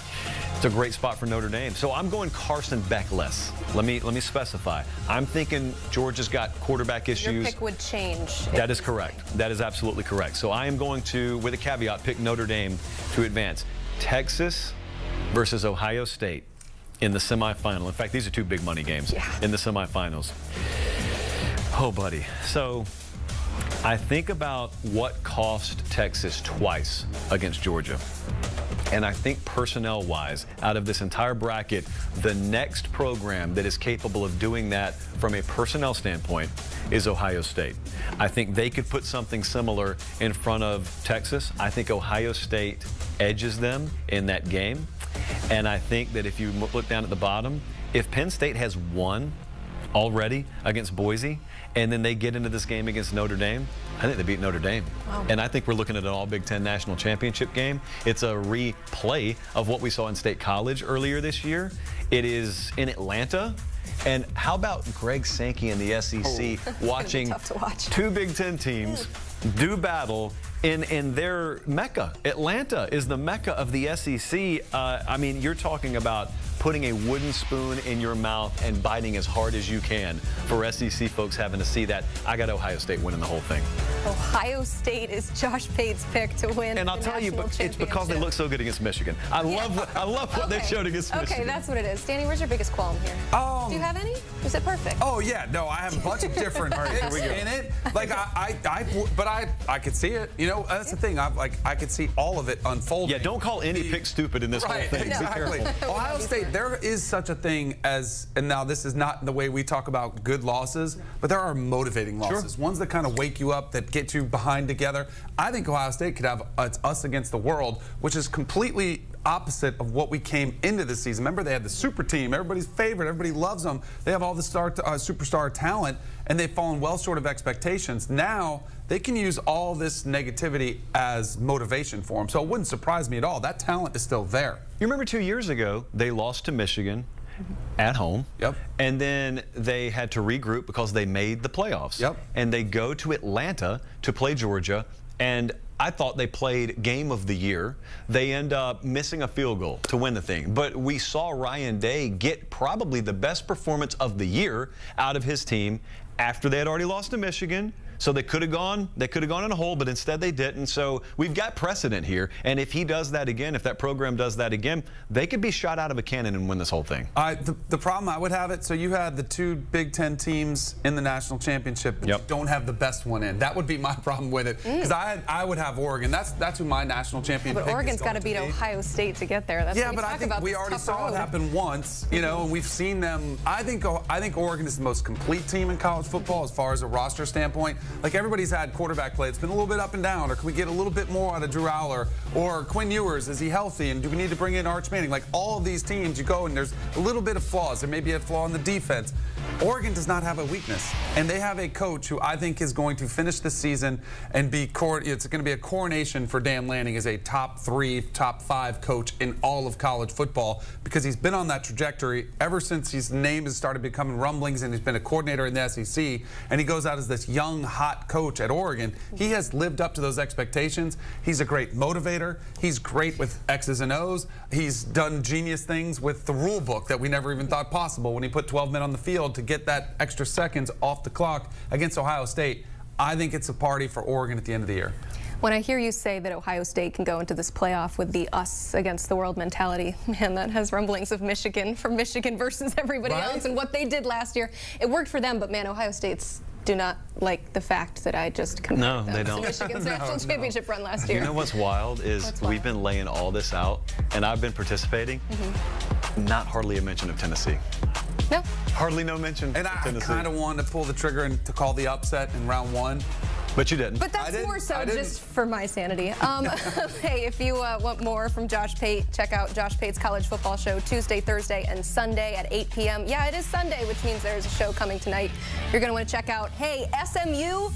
It's a great spot for Notre Dame. So I'm going Carson Beck-less. Let me specify. I'm thinking Georgia's got quarterback issues. Your pick would change. That is correct. That is absolutely correct. So I am going to, with a caveat, pick Notre Dame to advance. Texas versus Ohio State in the semifinal. In fact, these are two big money games in the semifinals. Oh, buddy. So I think about what cost Texas twice against Georgia. And I think personnel-wise, out of this entire bracket, the next program that is capable of doing that from a personnel standpoint is Ohio State. I think they could put something similar in front of Texas. I think Ohio State edges them in that game. And I think that if you look down at the bottom, if Penn State has won already against Boise, and then they get into this game against Notre Dame, I think they beat Notre Dame. Wow. And I think we're looking at an all Big Ten national championship game. It's a replay of what we saw in State College earlier this year. It is in Atlanta. And how about Greg Sankey and the SEC watching two Big Ten teams do battle in their mecca? Atlanta is the mecca of the SEC. I mean, you're talking about putting a wooden spoon in your mouth and biting as hard as you can for SEC folks having to see that. I got Ohio State winning the whole thing. Ohio State is Josh Pate's pick to win. And I'll tell you, but it's because they look so good against Michigan. I love what they showed against Michigan. Okay, that's what it is. Danny, where's your biggest qualm here? Do you have any? Is it perfect? Oh yeah, no, I have a bunch of different picks in it. Like I could see it. You know, that's the thing. I could see all of it unfolding. Yeah, don't call any pick stupid in this whole thing. Exactly. Ohio State, there is such a thing as, and now this is not the way we talk about good losses, but there are motivating losses. Ones that kind of wake you up, that get you behind together. I think Ohio State could have us against the world, which is completely opposite of what we came into the season. Remember, they had the super team, everybody's favorite, everybody loves them. They have all the superstar talent, and they've fallen well short of expectations. Now, they can use all this negativity as motivation for them. So it wouldn't surprise me at all. That talent is still there. You remember 2 years ago, they lost to Michigan at home. Yep. And then they had to regroup because they made the playoffs. Yep. And they go to Atlanta to play Georgia. And I thought they played game of the year. They end up missing a field goal to win the thing. But we saw Ryan Day get probably the best performance of the year out of his team after they had already lost to Michigan. So they could have gone in a hole, but instead they didn't. So we've got precedent here. And if he does that again, if that program does that again, they could be shot out of a cannon and win this whole thing. The problem I would have it, so you had the two Big Ten teams in the national championship, but you don't have the best one in. That would be my problem with it. Because I would have Oregon. That's who my national champion pick is. But Oregon's got to beat Ohio State to get there. That's what we but I think we already saw it happen once, you know, and we've seen them. I think Oregon is the most complete team in college football as far as a roster standpoint. Like, everybody's had quarterback play. It's been a little bit up and down. Or can we get a little bit more out of Drew Aller? Or Quinn Ewers, is he healthy? And do we need to bring in Arch Manning? Like, all of these teams, you go and there's a little bit of flaws. There may be a flaw in the defense. Oregon does not have a weakness. And they have a coach who I think is going to finish the season and be it's going to be a coronation for Dan Lanning as a top 3, top 5 coach in all of college football, because he's been on that trajectory ever since his name has started becoming rumblings, and he's been a coordinator in the SEC, and he goes out as this young, hot coach at Oregon. He has lived up to those expectations. He's a great motivator. He's great with X's and O's. He's done genius things with the rule book that we never even thought possible when he put 12 men on the field to get that extra seconds off the clock against Ohio State. I think it's a party for Oregon at the end of the year. When I hear you say that Ohio State can go into this playoff with the us against the world mentality, man, that has rumblings of Michigan versus everybody else and what they did last year. It worked for them, but man, Ohio State's do not like the fact that I just compared them to Michigan's national championship run last year. You know what's wild is we've been laying all this out, and I've been participating. Not hardly a mention of Tennessee. No. Hardly no mention of Tennessee. And I kind of wanted to pull the trigger and to call the upset in round 1. But you didn't. But that's more so just for my sanity. Hey, if you want more from Josh Pate, check out Josh Pate's college football show Tuesday, Thursday, and Sunday at 8 p.m. Yeah, it is Sunday, which means there's a show coming tonight. You're going to want to check out, hey, SMU,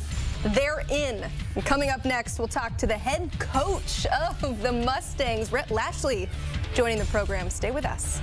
they're in. And coming up next, we'll talk to the head coach of the Mustangs, Rhett Lashley, joining the program. Stay with us.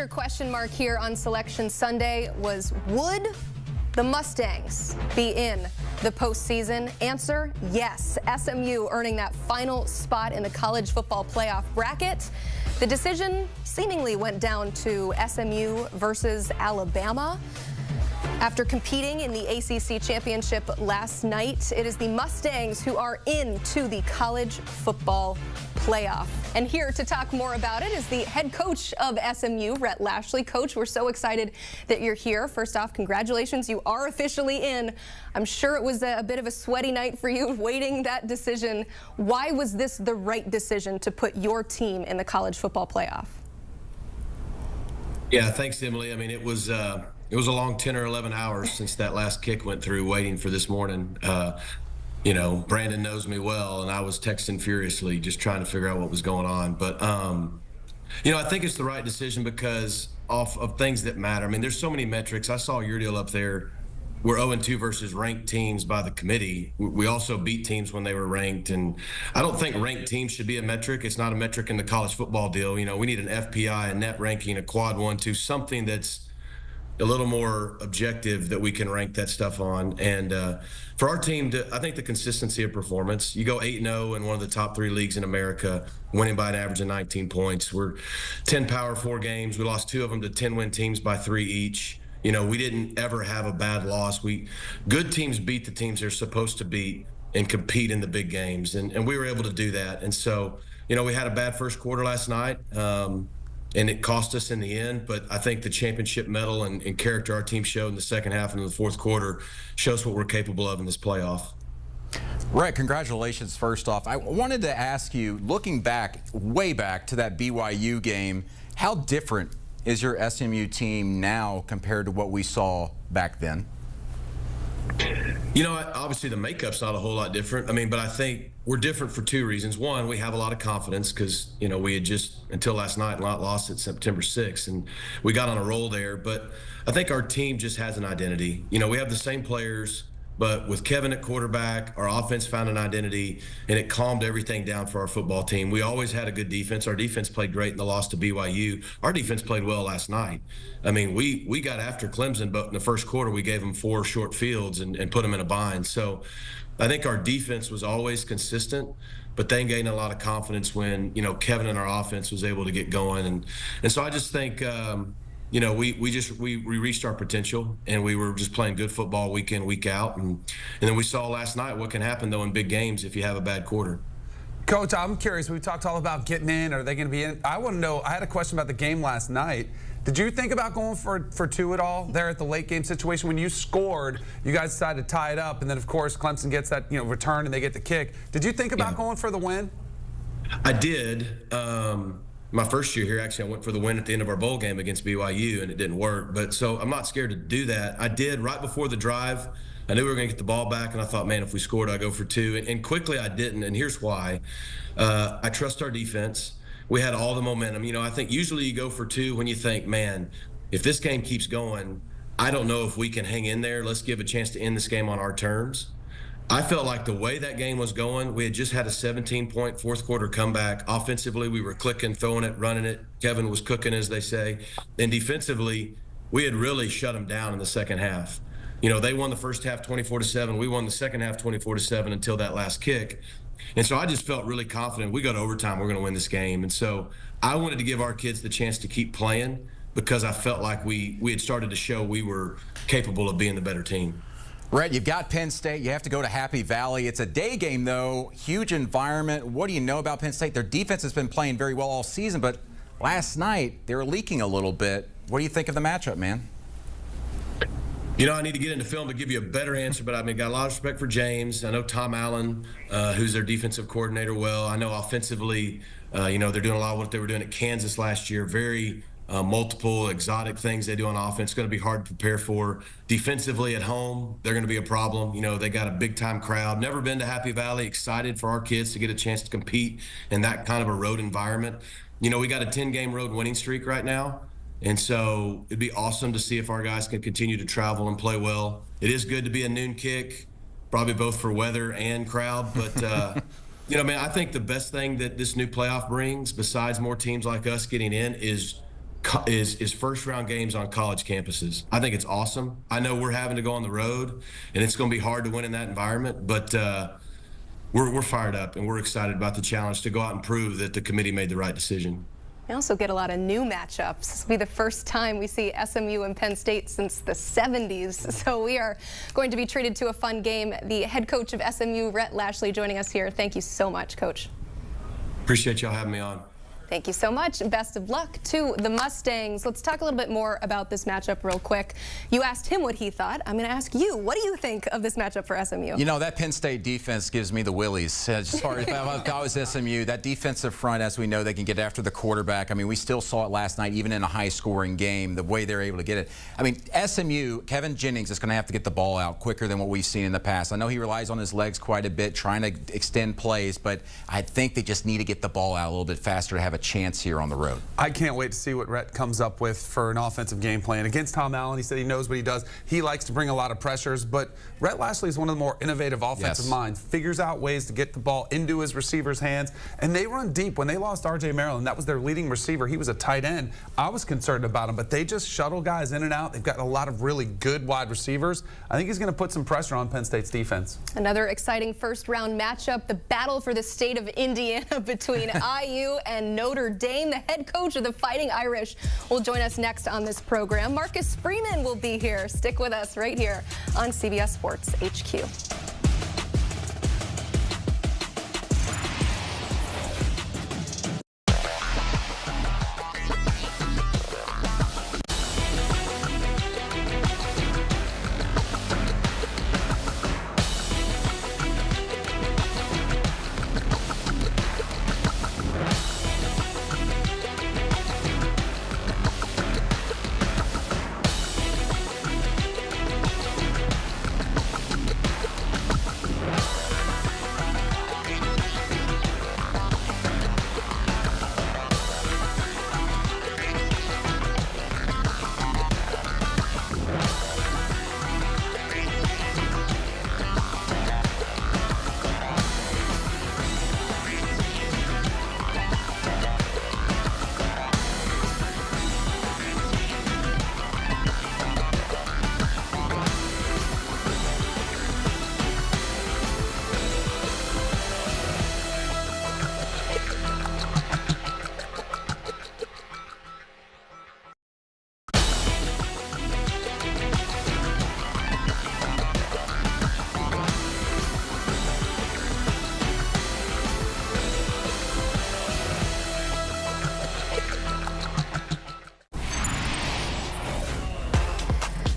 major question mark here on Selection Sunday was, would the Mustangs be in the postseason? Answer, yes. SMU earning that final spot in the college football playoff bracket. The decision seemingly went down to SMU versus Alabama. After competing in the ACC championship last night, it is the Mustangs who are into the college football playoff. And here to talk more about it is the head coach of SMU, Rhett Lashley. Coach, we're so excited that you're here. First off, congratulations. You are officially in. I'm sure it was a bit of a sweaty night for you waiting that decision. Why was this the right decision to put your team in the college football playoff? Yeah, thanks, Emily. I mean, it was a long 10 or 11 hours since that last kick went through waiting for this morning. You know, Brandon knows me well, and I was texting furiously just trying to figure out what was going on. But, you know, I think it's the right decision because of things that matter. I mean, there's so many metrics. I saw your deal up there. We're 0-2 versus ranked teams by the committee. We also beat teams when they were ranked, and I don't think ranked teams should be a metric. It's not a metric in the college football deal. You know, we need an FPI, a net ranking, a quad 1-2, something that's a little more objective that we can rank that stuff on. And for our team, I think the consistency of performance, you go 8-0 in one of the top 3 leagues in America, winning by an average of 19 points. We're 10 Power 4 games. We lost 2 of them to 10-win teams by 3 each. You know, we didn't ever have a bad loss. Good teams beat the teams they're supposed to beat and compete in the big games. And we were able to do that. And so, you know, we had a bad first quarter last night. And it cost us in the end, but I think the championship medal and character our team showed in the second half and in the fourth quarter shows what we're capable of in this playoff. Rhett, congratulations first off. I wanted to ask you, looking back, way back to that BYU game, how different is your SMU team now compared to what we saw back then? You know, obviously the makeup's not a whole lot different. I mean, but I think we're different for 2 reasons. One, we have a lot of confidence because, you know, we had just, until last night, not lost it September 6th, and we got on a roll there. But I think our team just has an identity. You know, we have the same players, but with Kevin at quarterback, our offense found an identity, and it calmed everything down for our football team. We always had a good defense. Our defense played great in the loss to BYU. Our defense played well last night. I mean, we got after Clemson, but in the first quarter, we gave them 4 short fields and put them in a bind. So I think our defense was always consistent, but they gained a lot of confidence when, you know, Kevin and our offense was able to get going. And so I just think, you know, we reached our potential, and we were just playing good football week in, week out. And then we saw last night what can happen, though, in big games if you have a bad quarter. Coach, I'm curious. We talked all about getting in. Are they going to be in? I want to know. I had a question about the game last night. Did you think about going for 2 at all there at the late game situation? When you scored, you guys decided to tie it up, and then, of course, Clemson gets that, you know, return, and they get the kick. Did you think about going for the win? I did. My first year here, actually, I went for the win at the end of our bowl game against BYU, and it didn't work. But so I'm not scared to do that. I did right before the drive. I knew we were going to get the ball back, and I thought, man, if we scored, I'd go for 2. And quickly I didn't, and here's why. I trust our defense. We had all the momentum. You know, I think usually you go for 2 when you think, man, if this game keeps going, I don't know if we can hang in there. Let's give a chance to end this game on our terms. I felt like the way that game was going, we had just had a 17-point fourth quarter comeback. Offensively, we were clicking, throwing it, running it. Kevin was cooking, as they say. And defensively, we had really shut them down in the second half. You know, they won the first half 24-7. We won the second half 24-7 until that last kick. And so I just felt really confident. We go to overtime, we're going to win this game. And so I wanted to give our kids the chance to keep playing because I felt like we had started to show we were capable of being the better team. Rhett, you've got Penn State. You have to go to Happy Valley. It's a day game, though. Huge environment. What do you know about Penn State? Their defense has been playing very well all season, but last night they were leaking a little bit. What do you think of the matchup, man? You know, I need to get into film to give you a better answer, but I mean, got a lot of respect for James. I know Tom Allen, who's their defensive coordinator, well. I know offensively, you know, they're doing a lot of what they were doing at Kansas last year. Very multiple exotic things they do on offense. It's going to be hard to prepare for. Defensively at home, they're going to be a problem. You know, they got a big-time crowd. Never been to Happy Valley. Excited for our kids to get a chance to compete in that kind of a road environment. You know, we got a 10-game road winning streak right now. And so it'd be awesome to see if our guys can continue to travel and play well. It is good to be a noon kick, probably both for weather and crowd. But, you know, man, I think the best thing that this new playoff brings, besides more teams like us getting in, is is first-round games on college campuses. I think it's awesome. I know we're having to go on the road, and it's going to be hard to win in that environment, but we're fired up, and we're excited about the challenge to go out and prove that the committee made the right decision. We also get a lot of new matchups. This will be the first time we see SMU and Penn State since the 70s. So we are going to be treated to a fun game. The head coach of SMU, Rhett Lashley, joining us here. Thank you so much, Coach. Appreciate y'all having me on. Thank you so much. Best of luck to the Mustangs. Let's talk a little bit more about this matchup real quick. You asked him what he thought. I'm going to ask you, what do you think of this matchup for SMU? You know, that Penn State defense gives me the willies. As far as if I was SMU, that defensive front, as we know, they can get after the quarterback. I mean, we still saw it last night, even in a high-scoring game, the way they're able to get it. I mean, SMU, Kevin Jennings is going to have to get the ball out quicker than what we've seen in the past. I know he relies on his legs quite a bit, trying to extend plays, but I think they just need to get the ball out a little bit faster to have a chance here on the road. I can't wait to see what Rhett comes up with for an offensive game plan against Tom Allen. He said he knows what he does. He likes to bring a lot of pressures, but Rhett Lashley is one of the more innovative offensive minds. Figures out ways to get the ball into his receivers' hands, and they run deep. When they lost R.J. Maryland, that was their leading receiver. He was a tight end. I was concerned about him, but they just shuttle guys in and out. They've got a lot of really good wide receivers. I think he's going to put some pressure on Penn State's defense. Another exciting first-round matchup, the battle for the state of Indiana between IU and Notre Dame. The head coach of the Fighting Irish will join us next on this program. Marcus Freeman will be here. Stick with us right here on CBS Sports HQ.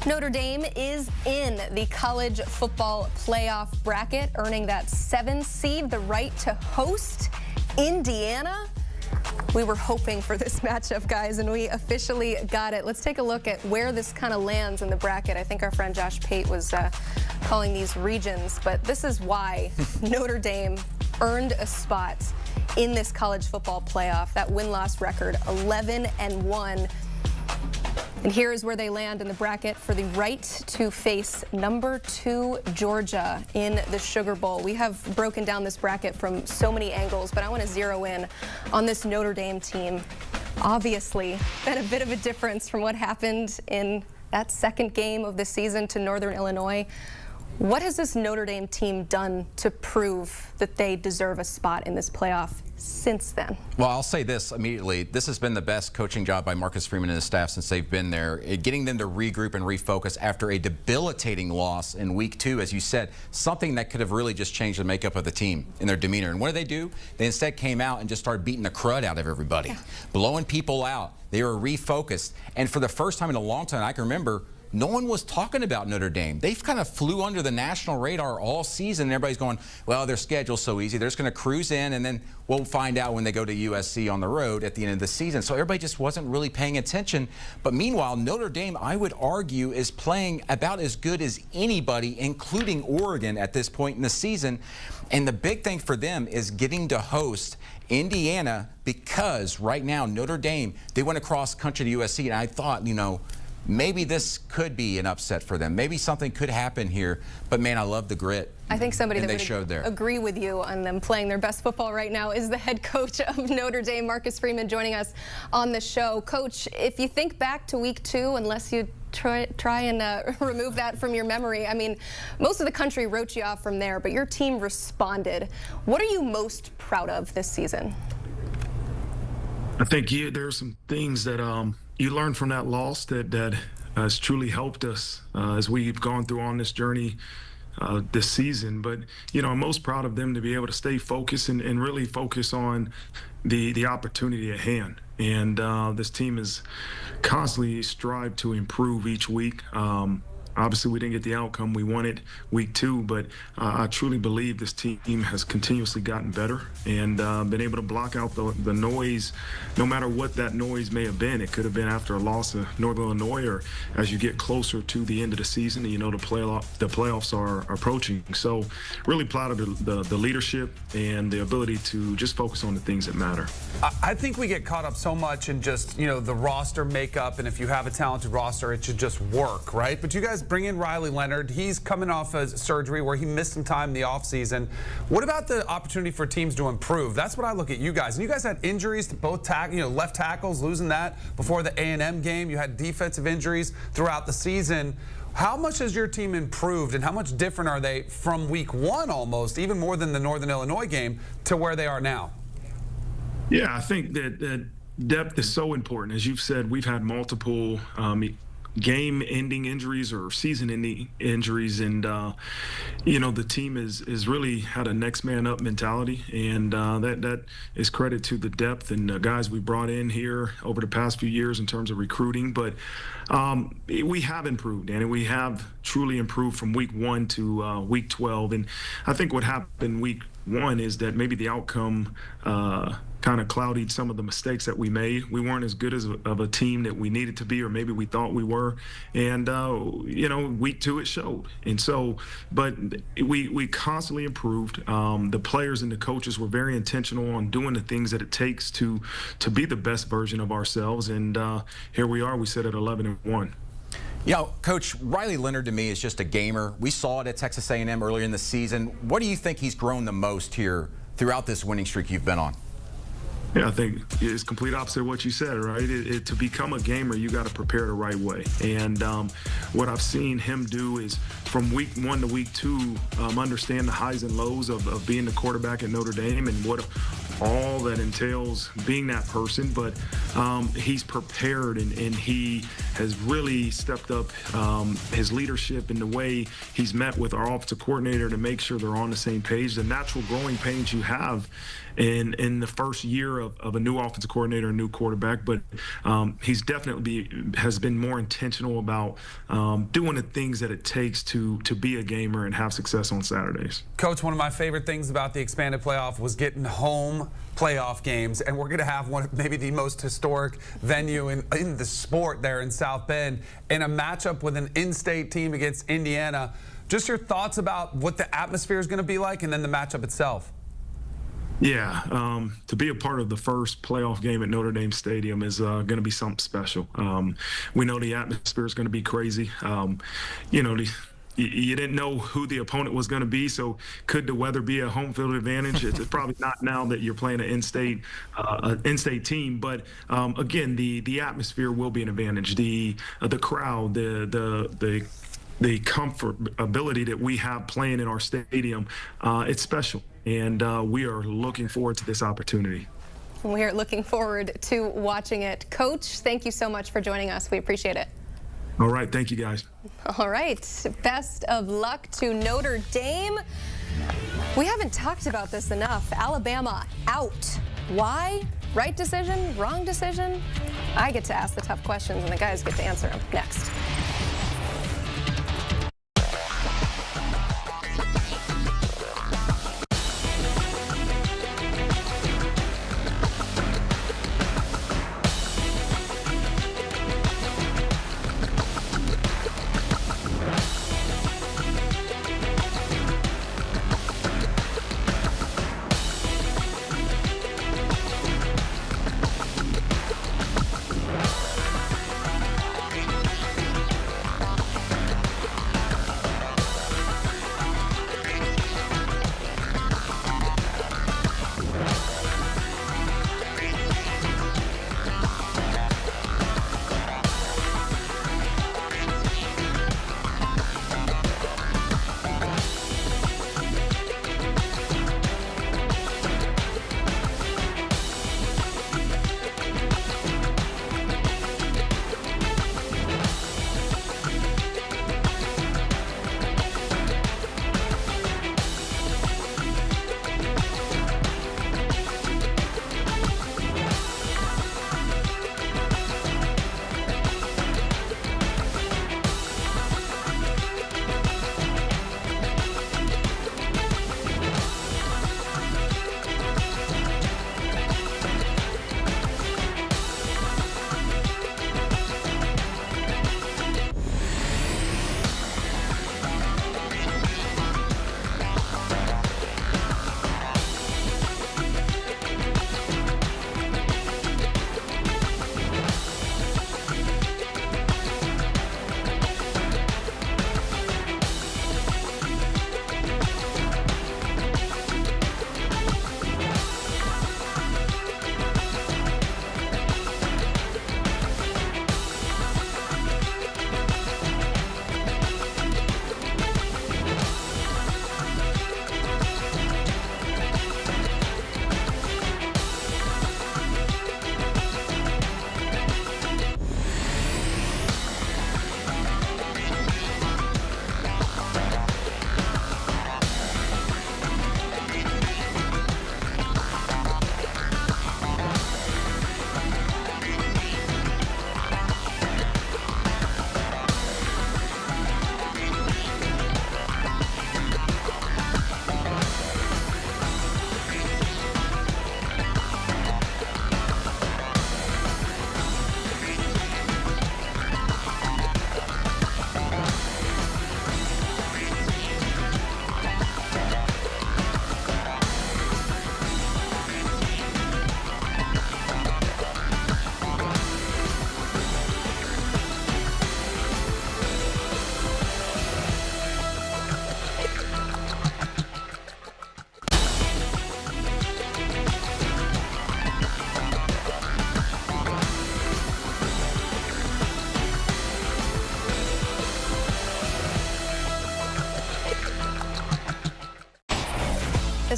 Notre Dame is in the college football playoff bracket, earning that 7 seed, the right to host Indiana. We were hoping for this matchup, guys, and we officially got it. Let's take a look at where this kind of lands in the bracket. I think our friend Josh Pate was calling these regions, but this is why Notre Dame earned a spot in this college football playoff. That win-loss record, 11-1. And here is where they land in the bracket for the right to face number 2 Georgia in the Sugar Bowl. We have broken down this bracket from so many angles, but I want to zero in on this Notre Dame team. Obviously, been a bit of a difference from what happened in that second game of the season to Northern Illinois. What has this Notre Dame team done to prove that they deserve a spot in this playoff since then? Well, I'll say this immediately. This has been the best coaching job by Marcus Freeman and his staff since they've been there. Getting them to regroup and refocus after a debilitating loss in week 2, as you said, something that could have really just changed the makeup of the team in their demeanor. And what did? They instead came out and just started beating the crud out of everybody, blowing people out. They were refocused. And for the first time in a long time I can remember, no one was talking about Notre Dame. They've kind of flew under the national radar all season. And everybody's going, well, their schedule's so easy. They're just going to cruise in, and then we'll find out when they go to USC on the road at the end of the season. So everybody just wasn't really paying attention. But meanwhile, Notre Dame, I would argue, is playing about as good as anybody, including Oregon, at this point in the season. And the big thing for them is getting to host Indiana, because right now Notre Dame, they went across country to USC, and I thought, you know, maybe this could be an upset for them. Maybe something could happen here. But, man, I love the grit. I think somebody and that they showed would there. agree with you on them playing their best football right now is the head coach of Notre Dame, Marcus Freeman, joining us on the show. Coach, if you think back to week 2, unless you try and remove that from your memory, I mean, most of the country wrote you off from there, but your team responded. What are you most proud of this season? I think there are some things that you learn from that loss that has truly helped us as we've gone through on this journey this season. But, you know, I'm most proud of them to be able to stay focused and really focus on the opportunity at hand. And this team has constantly strived to improve each week. Obviously, we didn't get the outcome we wanted week 2, but I truly believe this team has continuously gotten better and been able to block out the noise, no matter what that noise may have been. It could have been after a loss to Northern Illinois, or as you get closer to the end of the season, and you know the playoffs are approaching. So really proud of the leadership and the ability to just focus on the things that matter. I think we get caught up so much in just, you know, the roster makeup, and if you have a talented roster, it should just work, right? But you guys bring in Riley Leonard. He's coming off a surgery where he missed some time in the offseason. What about the opportunity for teams to improve? That's what I look at you guys. And you guys had injuries to both left tackles, losing that before the A&M game. You had defensive injuries throughout the season. How much has your team improved, and how much different are they from week 1 almost, even more than the Northern Illinois game, to where they are now? Yeah, I think that depth is so important. As you've said, we've had multiple game-ending injuries or season-ending injuries, and you know, the team is really had a next man up mentality, and that is credit to the depth and the guys we brought in here over the past few years in terms of recruiting. But we have improved, and we have truly improved from week 1 to week 12. And I think what happened week 1 is that maybe the outcome kind of clouded some of the mistakes that we made. We weren't as good of a team that we needed to be, or maybe we thought we were. And, you know, week 2 it showed. And so, but we constantly improved. The players and the coaches were very intentional on doing the things that it takes to be the best version of ourselves. And here we are. We sit at 11-1. You know, Coach, Riley Leonard to me is just a gamer. We saw it at Texas A&M earlier in the season. What do you think he's grown the most here throughout this winning streak you've been on? Yeah, I think it's complete opposite of what you said, right? To become a gamer, you got to prepare the right way. And what I've seen him do is from week 1 to week 2, understand the highs and lows of being the quarterback at Notre Dame and what all that entails being that person. But he's prepared, and he has really stepped up his leadership in the way he's met with our offensive coordinator to make sure they're on the same page. The natural growing pains you have in the first year of a new offensive coordinator, a new quarterback, but he's definitely has been more intentional about doing the things that it takes to be a gamer and have success on Saturdays. Coach, one of my favorite things about the expanded playoff was getting home playoff games, and we're going to have one of maybe the most historic venue in the sport there in South Bend, in a matchup with an in-state team against Indiana. Just your thoughts about what the atmosphere is going to be like, and then the matchup itself. Yeah, to be a part of the first playoff game at Notre Dame Stadium is going to be something special. We know the atmosphere is going to be crazy. You know, you didn't know who the opponent was going to be, so could the weather be a home field advantage? It's probably not now that you're playing an in-state team, but again, the atmosphere will be an advantage. The crowd, the comfort ability that we have playing in our stadium, it's special. And we are looking forward to this opportunity. We are looking forward to watching it. Coach, thank you so much for joining us. We appreciate it. All right. Thank you, guys. All right. Best of luck to Notre Dame. We haven't talked about this enough. Alabama out. Why? Right decision? Wrong decision? I get to ask the tough questions, and the guys get to answer them next.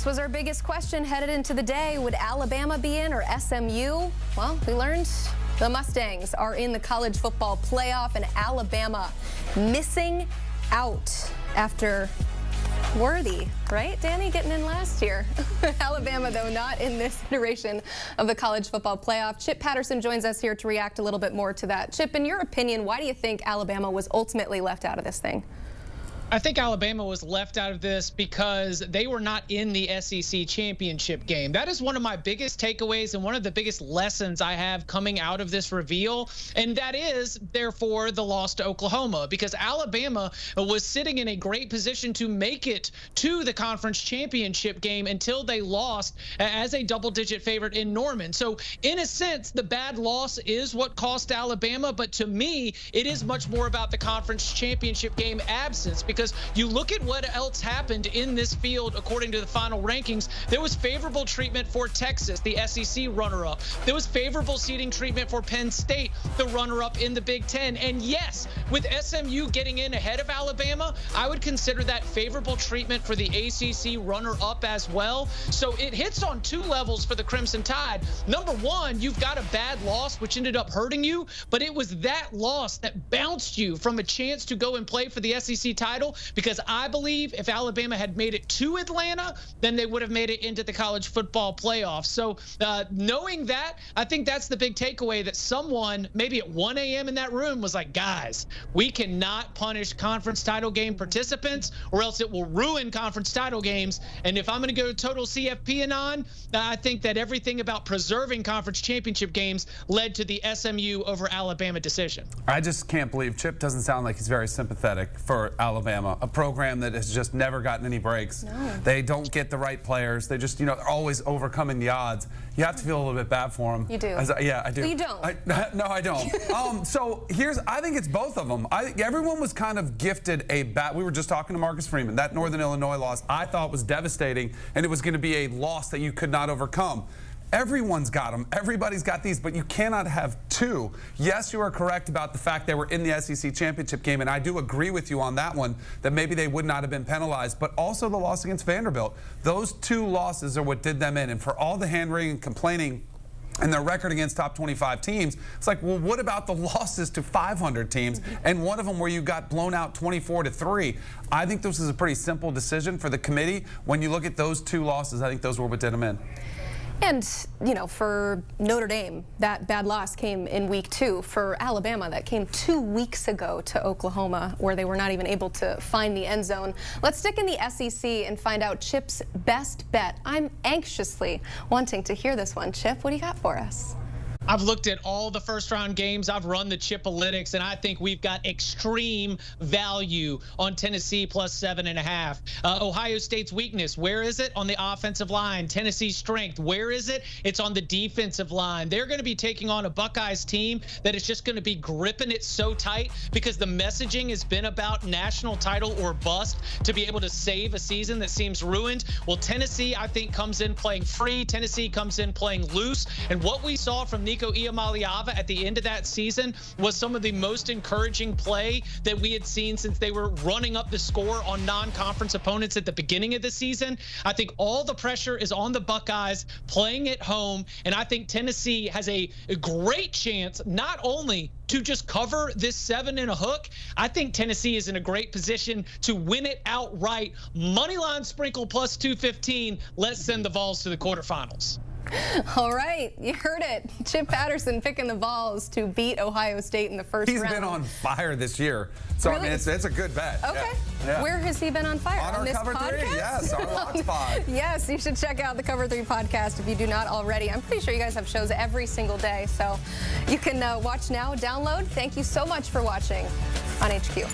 This was our biggest question headed into the day. Would Alabama be in or SMU? Well, we learned the Mustangs are in the college football playoff, and Alabama missing out after worthy, right, Danny, getting in last year. Alabama, though, not in this iteration of the college football playoff. Chip Patterson joins us here to react a little bit more to that. Chip, in your opinion, why do you think Alabama was ultimately left out of this thing? I think Alabama was left out of this because they were not in the SEC championship game. That is one of my biggest takeaways and one of the biggest lessons I have coming out of this reveal. And that is, therefore, the loss to Oklahoma, because Alabama was sitting in a great position to make it to the conference championship game until they lost as a double-digit favorite in Norman. So in a sense, the bad loss is what cost Alabama. But to me, it is much more about the conference championship game absence, because you look at what else happened in this field according to the final rankings. There was favorable treatment for Texas, the SEC runner-up. There was favorable seeding treatment for Penn State, the runner-up in the Big Ten. And yes, with SMU getting in ahead of Alabama, I would consider that favorable treatment for the ACC runner-up as well. So it hits on two levels for the Crimson Tide. Number one, you've got a bad loss, which ended up hurting you, but it was that loss that bounced you from a chance to go and play for the SEC title, because I believe if Alabama had made it to Atlanta, then they would have made it into the college football playoff. So knowing that, I think that's the big takeaway, that someone maybe at 1 a.m. in that room was like, guys, we cannot punish conference title game participants or else it will ruin conference title games. And if I'm going to go total CFP and on, I think that everything about preserving conference championship games led to the SMU over Alabama decision. I just can't believe Chip doesn't sound like he's very sympathetic for Alabama, a program that has just never gotten any breaks. No. They don't get the right players. They just, they're always overcoming the odds. You have to feel a little bit bad for them. You do. Yeah, I do. You don't. No, I don't. So I think it's both of them. Everyone was kind of gifted a bat. We were just talking to Marcus Freeman. That Northern Illinois loss I thought was devastating, and it was going to be a loss that you could not overcome. Everyone's got them. Everybody's got these, but you cannot have two. Yes, you are correct about the fact they were in the SEC championship game, and I do agree with you on that one, that maybe they would not have been penalized, but also the loss against Vanderbilt. Those two losses are what did them in, and for all the hand-wringing and complaining and their record against top 25 teams, it's like, well, what about the losses to 500 teams, and one of them where you got blown out 24-3? I think this is a pretty simple decision for the committee. When you look at those two losses, I think those were what did them in. And, for Notre Dame, that bad loss came in week 2. For Alabama, that came 2 weeks ago to Oklahoma, where they were not even able to find the end zone. Let's stick in the SEC and find out Chip's best bet. I'm anxiously wanting to hear this one. Chip, what do you got for us? I've looked at all the first-round games. I've run the Chipalytics, and I think we've got extreme value on Tennessee plus 7.5. Ohio State's weakness, where is it? On the offensive line. Tennessee's strength, where is it? It's on the defensive line. They're going to be taking on a Buckeyes team that is just going to be gripping it so tight, because the messaging has been about national title or bust to be able to save a season that seems ruined. Well, Tennessee, I think, comes in playing free. Tennessee comes in playing loose. And what we saw from Nico Iamaleava at the end of that season was some of the most encouraging play that we had seen since they were running up the score on non-conference opponents at the beginning of the season. I think all the pressure is on the Buckeyes playing at home, and I think Tennessee has a great chance not only to just cover this 7 and a hook. I think Tennessee is in a great position to win it outright. Moneyline sprinkle plus 215. Let's send the Vols to the quarterfinals. All right, you heard it. Chip Patterson picking the Vols to beat Ohio State in the first round. He's been on fire this year. So, really? I mean, it's a good bet. Okay. Yeah. Where has he been on fire? On our this Cover podcast? 3, yes, our Lots Pod. Yes, you should check out the Cover 3 podcast if you do not already. I'm pretty sure you guys have shows every single day, so you can watch now, download. Thank you so much for watching on HQ.